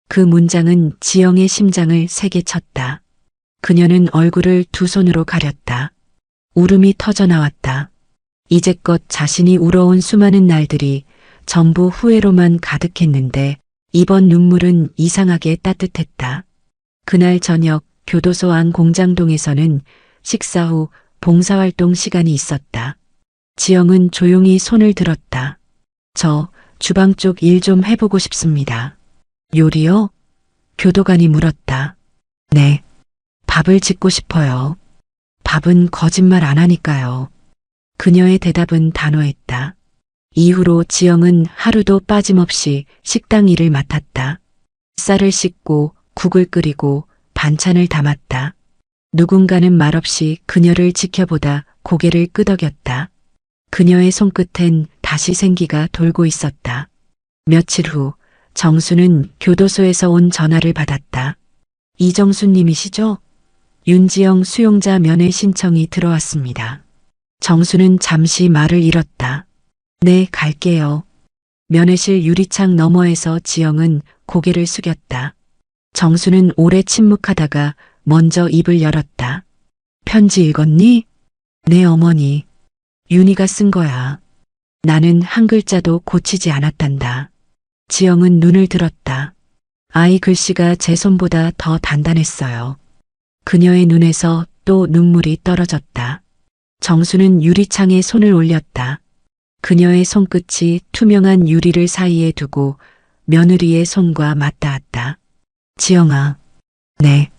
그 문장은 지영의 심장을 세게 쳤다. 그녀는 얼굴을 두 손으로 가렸다. 울음이 터져 나왔다. 이제껏 자신이 울어온 수많은 날들이 전부 후회로만 가득했는데 이번 눈물은 이상하게 따뜻했다. 그날 저녁 교도소 안 공장동에서는 식사 후 봉사활동 시간이 있었다. 지영은 조용히 손을 들었다. 저 주방 쪽 일 좀 해보고 싶습니다. 요리요? 교도관이 물었다. 네. 밥을 짓고 싶어요. 밥은 거짓말 안 하니까요. 그녀의 대답은 단호했다. 이후로 지영은 하루도 빠짐없이 식당 일을 맡았다. 쌀을 씻고 국을 끓이고 반찬을 담았다. 누군가는 말없이 그녀를 지켜보다 고개를 끄덕였다. 그녀의 손끝엔 다시 생기가 돌고 있었다. 며칠 후 정수는 교도소에서 온 전화를 받았다. 이정수님이시죠? 윤지영 수용자 면회 신청이 들어왔습니다. 정수는 잠시 말을 잃었다. 네, 갈게요. 면회실 유리창 너머에서 지영은 고개를 숙였다. 정수는 오래 침묵하다가 먼저 입을 열었다. 편지 읽었니? 네, 어머니. 윤희가 쓴 거야. 나는 한 글자도 고치지 않았단다. 지영은 눈을 들었다. 아이 글씨가 제 손보다 더 단단했어요. 그녀의 눈에서 또 눈물이 떨어졌다. 정수는 유리창에 손을 올렸다. 그녀의 손끝이 투명한 유리를 사이에 두고 며느리의 손과 맞닿았다. 지영아. 네.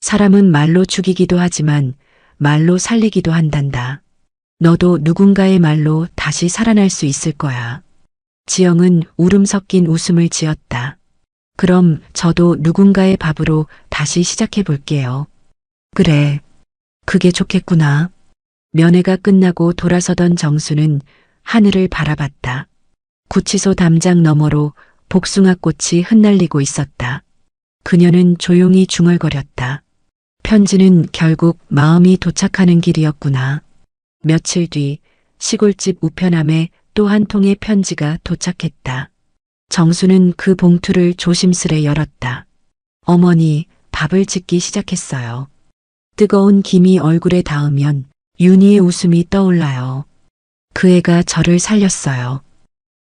사람은 말로 죽이기도 하지만 말로 살리기도 한단다. 너도 누군가의 말로 다시 살아날 수 있을 거야. 지영은 울음 섞인 웃음을 지었다. 그럼 저도 누군가의 밥으로 다시 시작해 볼게요. 그래. 그게 좋겠구나. 면회가 끝나고 돌아서던 정수는 하늘을 바라봤다. 구치소 담장 너머로 복숭아꽃이 흩날리고 있었다. 그녀는 조용히 중얼거렸다. 편지는 결국 마음이 도착하는 길이었구나. 며칠 뒤 시골집 우편함에 또 한 통의 편지가 도착했다. 정수는 그 봉투를 조심스레 열었다. 어머니, 밥을 짓기 시작했어요. 뜨거운 김이 얼굴에 닿으면 윤희의 웃음이 떠올라요. 그 애가 저를 살렸어요.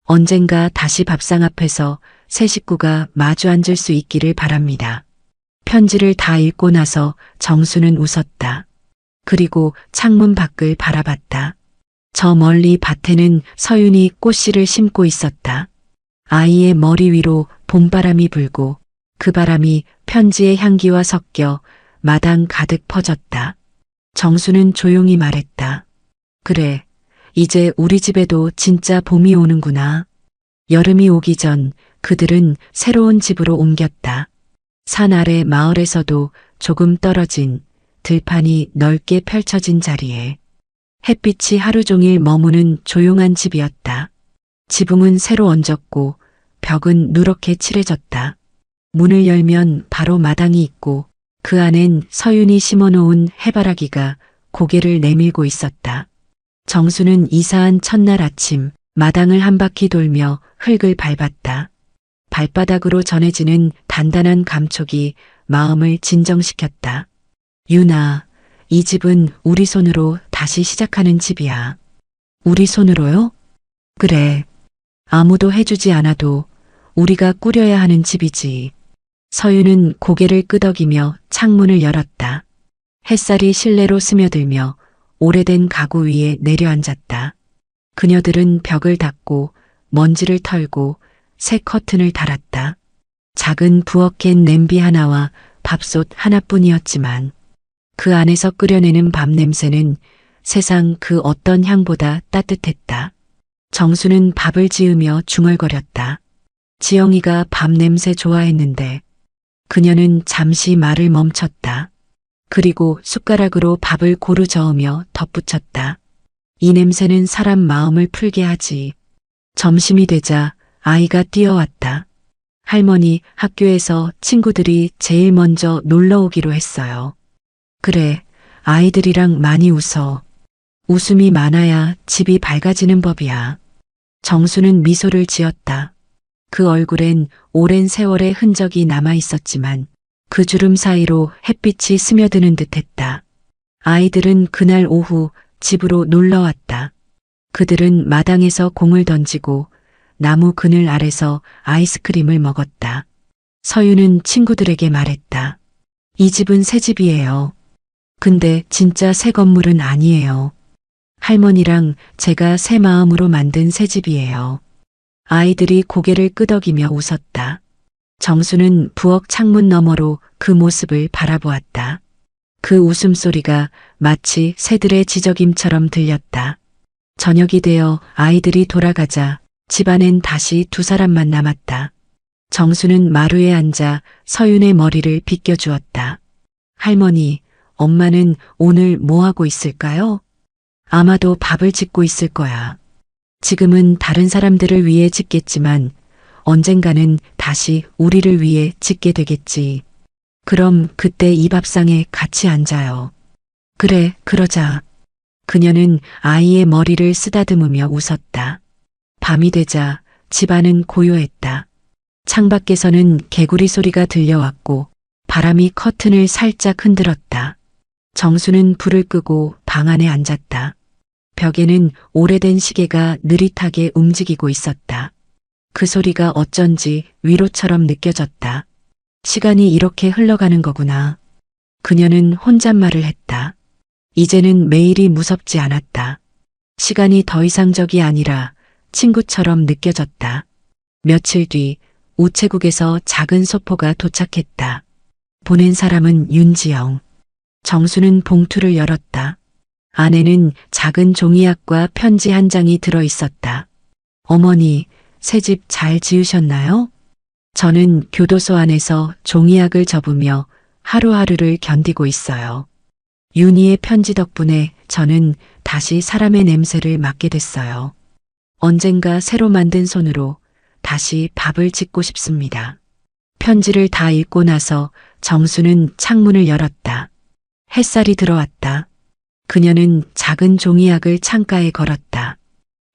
언젠가 다시 밥상 앞에서 세 식구가 마주 앉을 수 있기를 바랍니다. 편지를 다 읽고 나서 정수는 웃었다. 그리고 창문 밖을 바라봤다. 저 멀리 밭에는 서윤이 꽃씨를 심고 있었다. 아이의 머리 위로 봄바람이 불고 그 바람이 편지의 향기와 섞여 마당 가득 퍼졌다. 정수는 조용히 말했다. 그래, 이제 우리 집에도 진짜 봄이 오는구나. 여름이 오기 전 그들은 새로운 집으로 옮겼다. 산 아래 마을에서도 조금 떨어진 들판이 넓게 펼쳐진 자리에 햇빛이 하루 종일 머무는 조용한 집이었다. 지붕은 새로 얹었고 벽은 누렇게 칠해졌다. 문을 열면 바로 마당이 있고 그 안엔 서윤이 심어놓은 해바라기가 고개를 내밀고 있었다. 정수는 이사한 첫날 아침 마당을 한 바퀴 돌며 흙을 밟았다. 발바닥으로 전해지는 단단한 감촉이 마음을 진정시켰다. 윤아, 이 집은 우리 손으로 다시 시작하는 집이야. 우리 손으로요? 그래. 아무도 해주지 않아도 우리가 꾸려야 하는 집이지. 서윤은 고개를 끄덕이며 창문을 열었다. 햇살이 실내로 스며들며 오래된 가구 위에 내려앉았다. 그녀들은 벽을 닫고 먼지를 털고 새 커튼을 달았다. 작은 부엌엔 냄비 하나와 밥솥 하나뿐이었지만 그 안에서 끓여내는 밥 냄새는 세상 그 어떤 향보다 따뜻했다. 정수는 밥을 지으며 중얼거렸다. 지영이가 밥 냄새 좋아했는데 그녀는 잠시 말을 멈췄다. 그리고 숟가락으로 밥을 고루 저으며 덧붙였다. 이 냄새는 사람 마음을 풀게 하지. 점심이 되자 아이가 뛰어왔다. 할머니, 학교에서 친구들이 제일 먼저 놀러 오기로 했어요. 그래, 아이들이랑 많이 웃어. 웃음이 많아야 집이 밝아지는 법이야. 정수는 미소를 지었다. 그 얼굴엔 오랜 세월의 흔적이 남아 있었지만 그 주름 사이로 햇빛이 스며드는 듯했다. 아이들은 그날 오후 집으로 놀러 왔다. 그들은 마당에서 공을 던지고 나무 그늘 아래서 아이스크림을 먹었다. 서유는 친구들에게 말했다. 이 집은 새 집이에요. 근데 진짜 새 건물은 아니에요. 할머니랑 제가 새 마음으로 만든 새 집이에요. 아이들이 고개를 끄덕이며 웃었다. 정수는 부엌 창문 너머로 그 모습을 바라보았다. 그 웃음소리가 마치 새들의 지저김처럼 들렸다. 저녁이 되어 아이들이 돌아가자 집안엔 다시 두 사람만 남았다. 정수는 마루에 앉아 서윤의 머리를 빗겨주었다. 할머니, 엄마는 오늘 뭐 하고 있을까요? 아마도 밥을 짓고 있을 거야. 지금은 다른 사람들을 위해 짓겠지만 언젠가는 다시 우리를 위해 짓게 되겠지. 그럼 그때 이 밥상에 같이 앉아요. 그래, 그러자. 그녀는 아이의 머리를 쓰다듬으며 웃었다. 밤이 되자 집안은 고요했다. 창밖에서는 개구리 소리가 들려왔고 바람이 커튼을 살짝 흔들었다. 정수는 불을 끄고 방 안에 앉았다. 벽에는 오래된 시계가 느릿하게 움직이고 있었다. 그 소리가 어쩐지 위로처럼 느껴졌다. 시간이 이렇게 흘러가는 거구나. 그녀는 혼잣말을 했다. 이제는 매일이 무섭지 않았다. 시간이 더 이상 적이 아니라 친구처럼 느껴졌다. 며칠 뒤 우체국에서 작은 소포가 도착했다. 보낸 사람은 윤지영. 정수는 봉투를 열었다. 안에는 작은 종이약과 편지 한 장이 들어 있었다. 어머니, 새집 잘 지으셨나요? 저는 교도소 안에서 종이약을 접으며 하루하루를 견디고 있어요. 윤희의 편지 덕분에 저는 다시 사람의 냄새를 맡게 됐어요. 언젠가 새로 만든 손으로 다시 밥을 짓고 싶습니다. 편지를 다 읽고 나서 정수는 창문을 열었다. 햇살이 들어왔다. 그녀는 작은 종이약을 창가에 걸었다.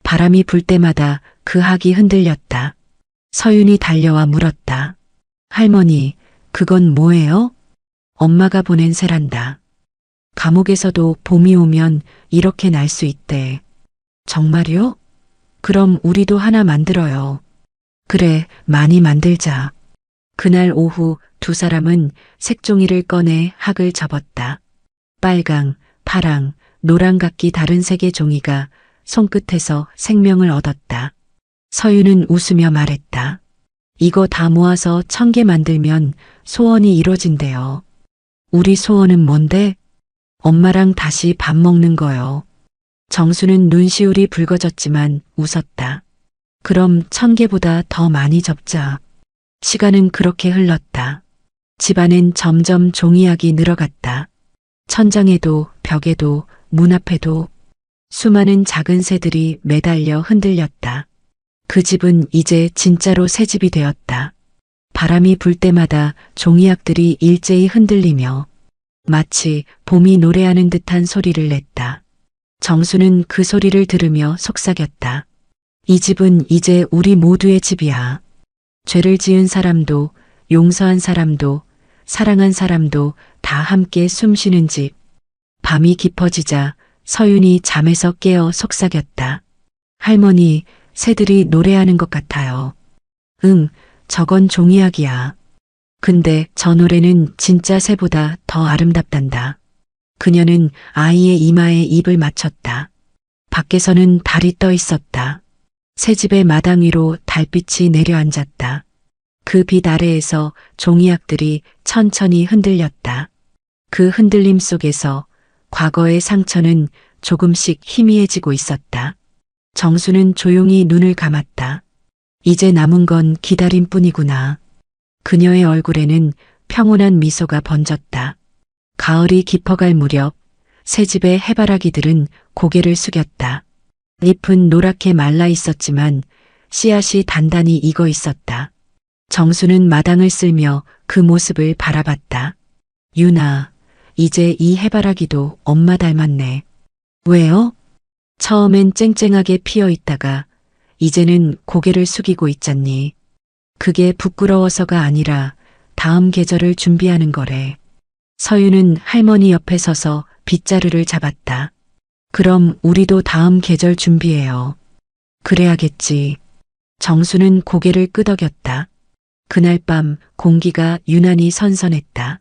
바람이 불 때마다 그 학이 흔들렸다. 서윤이 달려와 물었다. 할머니, 그건 뭐예요? 엄마가 보낸 새란다. 감옥에서도 봄이 오면 이렇게 날 수 있대. 정말요? 그럼 우리도 하나 만들어요. 그래, 많이 만들자. 그날 오후 두 사람은 색종이를 꺼내 학을 접었다. 빨강, 파랑, 노랑 각기 다른 색의 종이가 손끝에서 생명을 얻었다. 서윤은 웃으며 말했다. 이거 다 모아서 1000개 만들면 소원이 이뤄진대요. 우리 소원은 뭔데? 엄마랑 다시 밥 먹는 거요. 정수는 눈시울이 붉어졌지만 웃었다. 그럼 1000개보다 더 많이 접자. 시간은 그렇게 흘렀다. 집안엔 점점 종이약이 늘어갔다. 천장에도 벽에도 문 앞에도 수많은 작은 새들이 매달려 흔들렸다. 그 집은 이제 진짜로 새 집이 되었다. 바람이 불 때마다 종이약들이 일제히 흔들리며 마치 봄이 노래하는 듯한 소리를 냈다. 정수는 그 소리를 들으며 속삭였다. 이 집은 이제 우리 모두의 집이야. 죄를 지은 사람도, 용서한 사람도, 사랑한 사람도 다 함께 숨쉬는 집. 밤이 깊어지자 서윤이 잠에서 깨어 속삭였다. 할머니, 새들이 노래하는 것 같아요. 응, 저건 종이약이야. 근데 저 노래는 진짜 새보다 더 아름답단다. 그녀는 아이의 이마에 입을 맞췄다. 밖에서는 달이 떠 있었다. 새집의 마당 위로 달빛이 내려앉았다. 그 빛 아래에서 종이약들이 천천히 흔들렸다. 그 흔들림 속에서 과거의 상처는 조금씩 희미해지고 있었다. 정수는 조용히 눈을 감았다. 이제 남은 건 기다림뿐이구나. 그녀의 얼굴에는 평온한 미소가 번졌다. 가을이 깊어갈 무렵 새집의 해바라기들은 고개를 숙였다. 잎은 노랗게 말라 있었지만 씨앗이 단단히 익어 있었다. 정수는 마당을 쓸며 그 모습을 바라봤다. 유나, 이제 이 해바라기도 엄마 닮았네. 왜요? 처음엔 쨍쨍하게 피어 있다가 이제는 고개를 숙이고 있잖니. 그게 부끄러워서가 아니라 다음 계절을 준비하는 거래. 서윤은 할머니 옆에 서서 빗자루를 잡았다. 그럼 우리도 다음 계절 준비해요. 그래야겠지. 정수는 고개를 끄덕였다. 그날 밤 공기가 유난히 선선했다.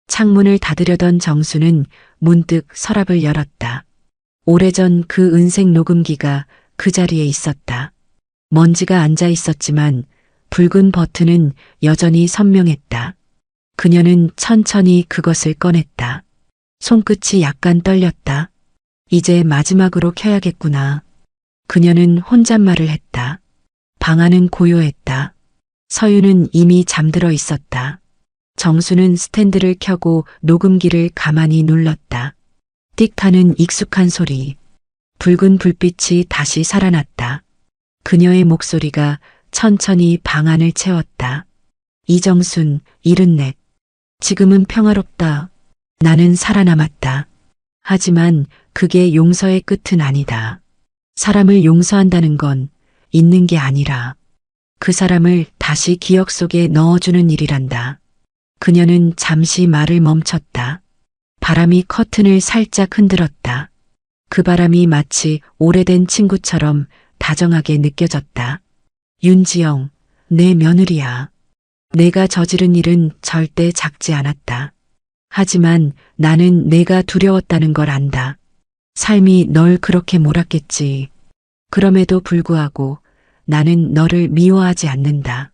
창문을 닫으려던 정수는 문득 서랍을 열었다. 오래전 그 은색 녹음기가 그 자리에 있었다. 먼지가 앉아 있었지만 붉은 버튼은 여전히 선명했다. 그녀는 천천히 그것을 꺼냈다. 손끝이 약간 떨렸다. 이제 마지막으로 켜야겠구나. 그녀는 혼잣말을 했다. 방 안은 고요했다. 서윤은 이미 잠들어 있었다. 정수는 스탠드를 켜고 녹음기를 가만히 눌렀다. 띡 하는 익숙한 소리. 붉은 불빛이 다시 살아났다. 그녀의 목소리가 천천히 방 안을 채웠다. 이정순, 74. 지금은 평화롭다. 나는 살아남았다. 하지만 그게 용서의 끝은 아니다. 사람을 용서한다는 건 잊는 게 아니라 그 사람을 다시 기억 속에 넣어주는 일이란다. 그녀는 잠시 말을 멈췄다. 바람이 커튼을 살짝 흔들었다. 그 바람이 마치 오래된 친구처럼 다정하게 느껴졌다. 윤지영, 내 며느리야. 내가 저지른 일은 절대 작지 않았다. 하지만 나는 내가 두려웠다는 걸 안다. 삶이 널 그렇게 몰았겠지. 그럼에도 불구하고 나는 너를 미워하지 않는다.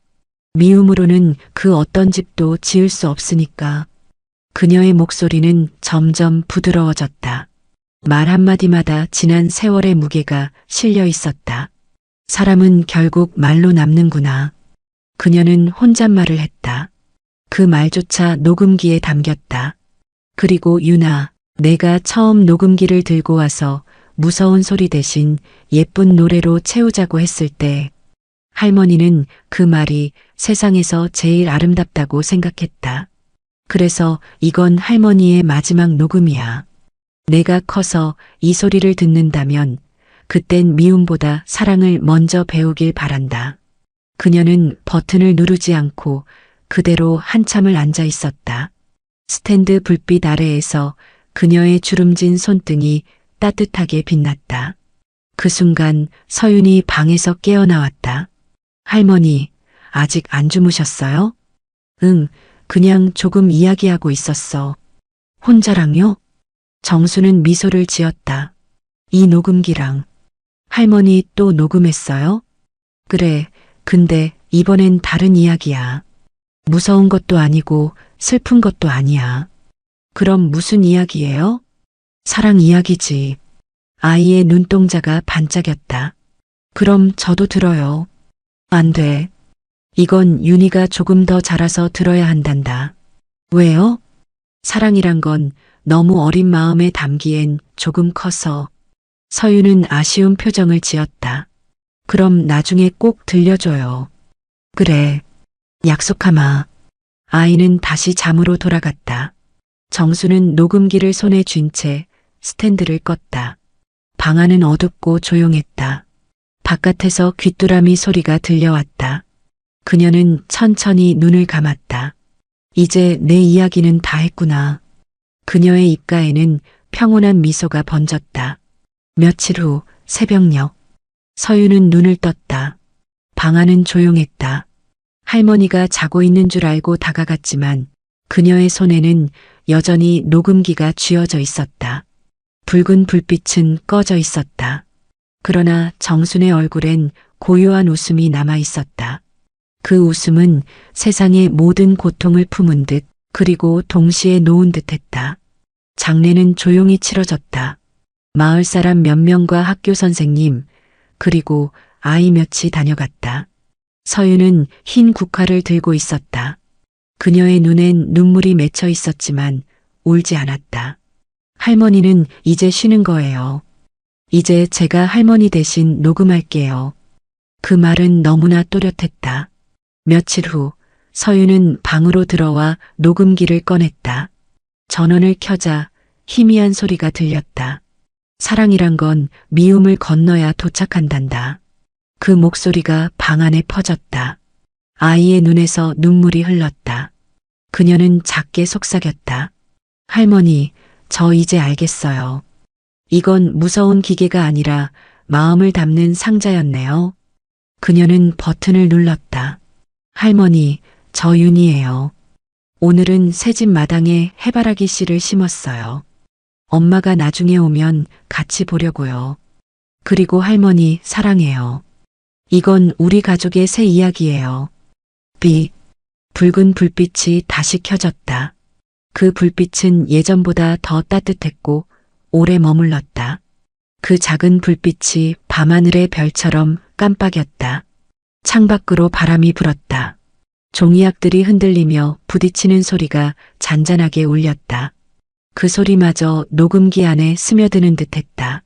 미움으로는 그 어떤 집도 지을 수 없으니까. 그녀의 목소리는 점점 부드러워졌다. 말 한마디마다 지난 세월의 무게가 실려 있었다. 사람은 결국 말로 남는구나. 그녀는 혼잣말을 했다. 그 말조차 녹음기에 담겼다. 그리고 유나, 내가 처음 녹음기를 들고 와서 무서운 소리 대신 예쁜 노래로 채우자고 했을 때 할머니는 그 말이 세상에서 제일 아름답다고 생각했다. 그래서 이건 할머니의 마지막 녹음이야. 내가 커서 이 소리를 듣는다면 그땐 미움보다 사랑을 먼저 배우길 바란다. 그녀는 버튼을 누르지 않고 그대로 한참을 앉아 있었다. 스탠드 불빛 아래에서 그녀의 주름진 손등이 따뜻하게 빛났다. 그 순간 서윤이 방에서 깨어나왔다. 할머니, 아직 안 주무셨어요? 응, 그냥 조금 이야기하고 있었어. 혼자랑요? 정수는 미소를 지었다. 이 녹음기랑. 할머니 또 녹음했어요? 그래, 근데 이번엔 다른 이야기야. 무서운 것도 아니고 슬픈 것도 아니야. 그럼 무슨 이야기예요? 사랑 이야기지. 아이의 눈동자가 반짝였다. 그럼 저도 들어요. 안 돼. 이건 윤희가 조금 더 자라서 들어야 한단다. 왜요? 사랑이란 건 너무 어린 마음에 담기엔 조금 커서. 서윤은 아쉬운 표정을 지었다. 그럼 나중에 꼭 들려줘요. 그래. 약속하마. 아이는 다시 잠으로 돌아갔다. 정수는 녹음기를 손에 쥔 채 스탠드를 껐다. 방 안은 어둡고 조용했다. 바깥에서 귀뚜라미 소리가 들려왔다. 그녀는 천천히 눈을 감았다. 이제 내 이야기는 다 했구나. 그녀의 입가에는 평온한 미소가 번졌다. 며칠 후 새벽녘. 서윤은 눈을 떴다. 방 안은 조용했다. 할머니가 자고 있는 줄 알고 다가갔지만 그녀의 손에는 여전히 녹음기가 쥐어져 있었다. 붉은 불빛은 꺼져 있었다. 그러나 정순의 얼굴엔 고요한 웃음이 남아 있었다. 그 웃음은 세상의 모든 고통을 품은 듯 그리고 동시에 놓은 듯 했다. 장례는 조용히 치러졌다. 마을 사람 몇 명과 학교 선생님, 그리고 아이 몇이 다녀갔다. 서윤은 흰 국화를 들고 있었다. 그녀의 눈엔 눈물이 맺혀 있었지만 울지 않았다. 할머니는 이제 쉬는 거예요. 이제 제가 할머니 대신 녹음할게요. 그 말은 너무나 또렷했다. 며칠 후 서윤은 방으로 들어와 녹음기를 꺼냈다. 전원을 켜자 희미한 소리가 들렸다. 사랑이란 건 미움을 건너야 도착한단다. 그 목소리가 방 안에 퍼졌다. 아이의 눈에서 눈물이 흘렀다. 그녀는 작게 속삭였다. 할머니, 저 이제 알겠어요. 이건 무서운 기계가 아니라 마음을 담는 상자였네요. 그녀는 버튼을 눌렀다. 할머니, 저 윤이에요. 오늘은 새집 마당에 해바라기 씨를 심었어요. 엄마가 나중에 오면 같이 보려고요. 그리고 할머니 사랑해요. 이건 우리 가족의 새 이야기예요. 붉은 불빛이 다시 켜졌다. 그 불빛은 예전보다 더 따뜻했고 오래 머물렀다. 그 작은 불빛이 밤하늘의 별처럼 깜빡였다. 창밖으로 바람이 불었다. 종이약들이 흔들리며 부딪히는 소리가 잔잔하게 울렸다. 그 소리마저 녹음기 안에 스며드는 듯했다.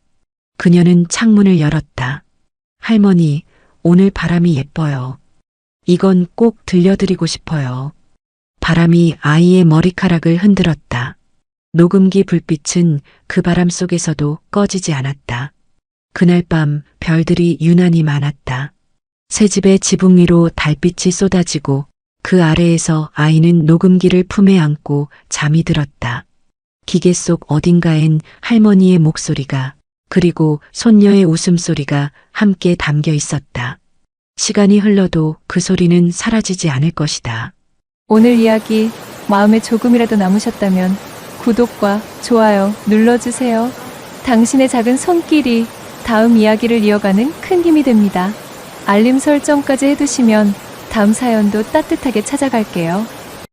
그녀는 창문을 열었다. 할머니, 오늘 바람이 예뻐요. 이건 꼭 들려드리고 싶어요. 바람이 아이의 머리카락을 흔들었다. 녹음기 불빛은 그 바람 속에서도 꺼지지 않았다. 그날 밤 별들이 유난히 많았다. 새집의 지붕 위로 달빛이 쏟아지고 그 아래에서 아이는 녹음기를 품에 안고 잠이 들었다. 기계 속 어딘가엔 할머니의 목소리가 그리고 손녀의 웃음소리가 함께 담겨 있었다. 시간이 흘러도 그 소리는 사라지지 않을 것이다. 오늘 이야기 마음에 조금이라도 남으셨다면 구독과 좋아요 눌러주세요. 당신의 작은 손길이 다음 이야기를 이어가는 큰 힘이 됩니다. 알림 설정까지 해두시면 다음 사연도 따뜻하게 찾아갈게요.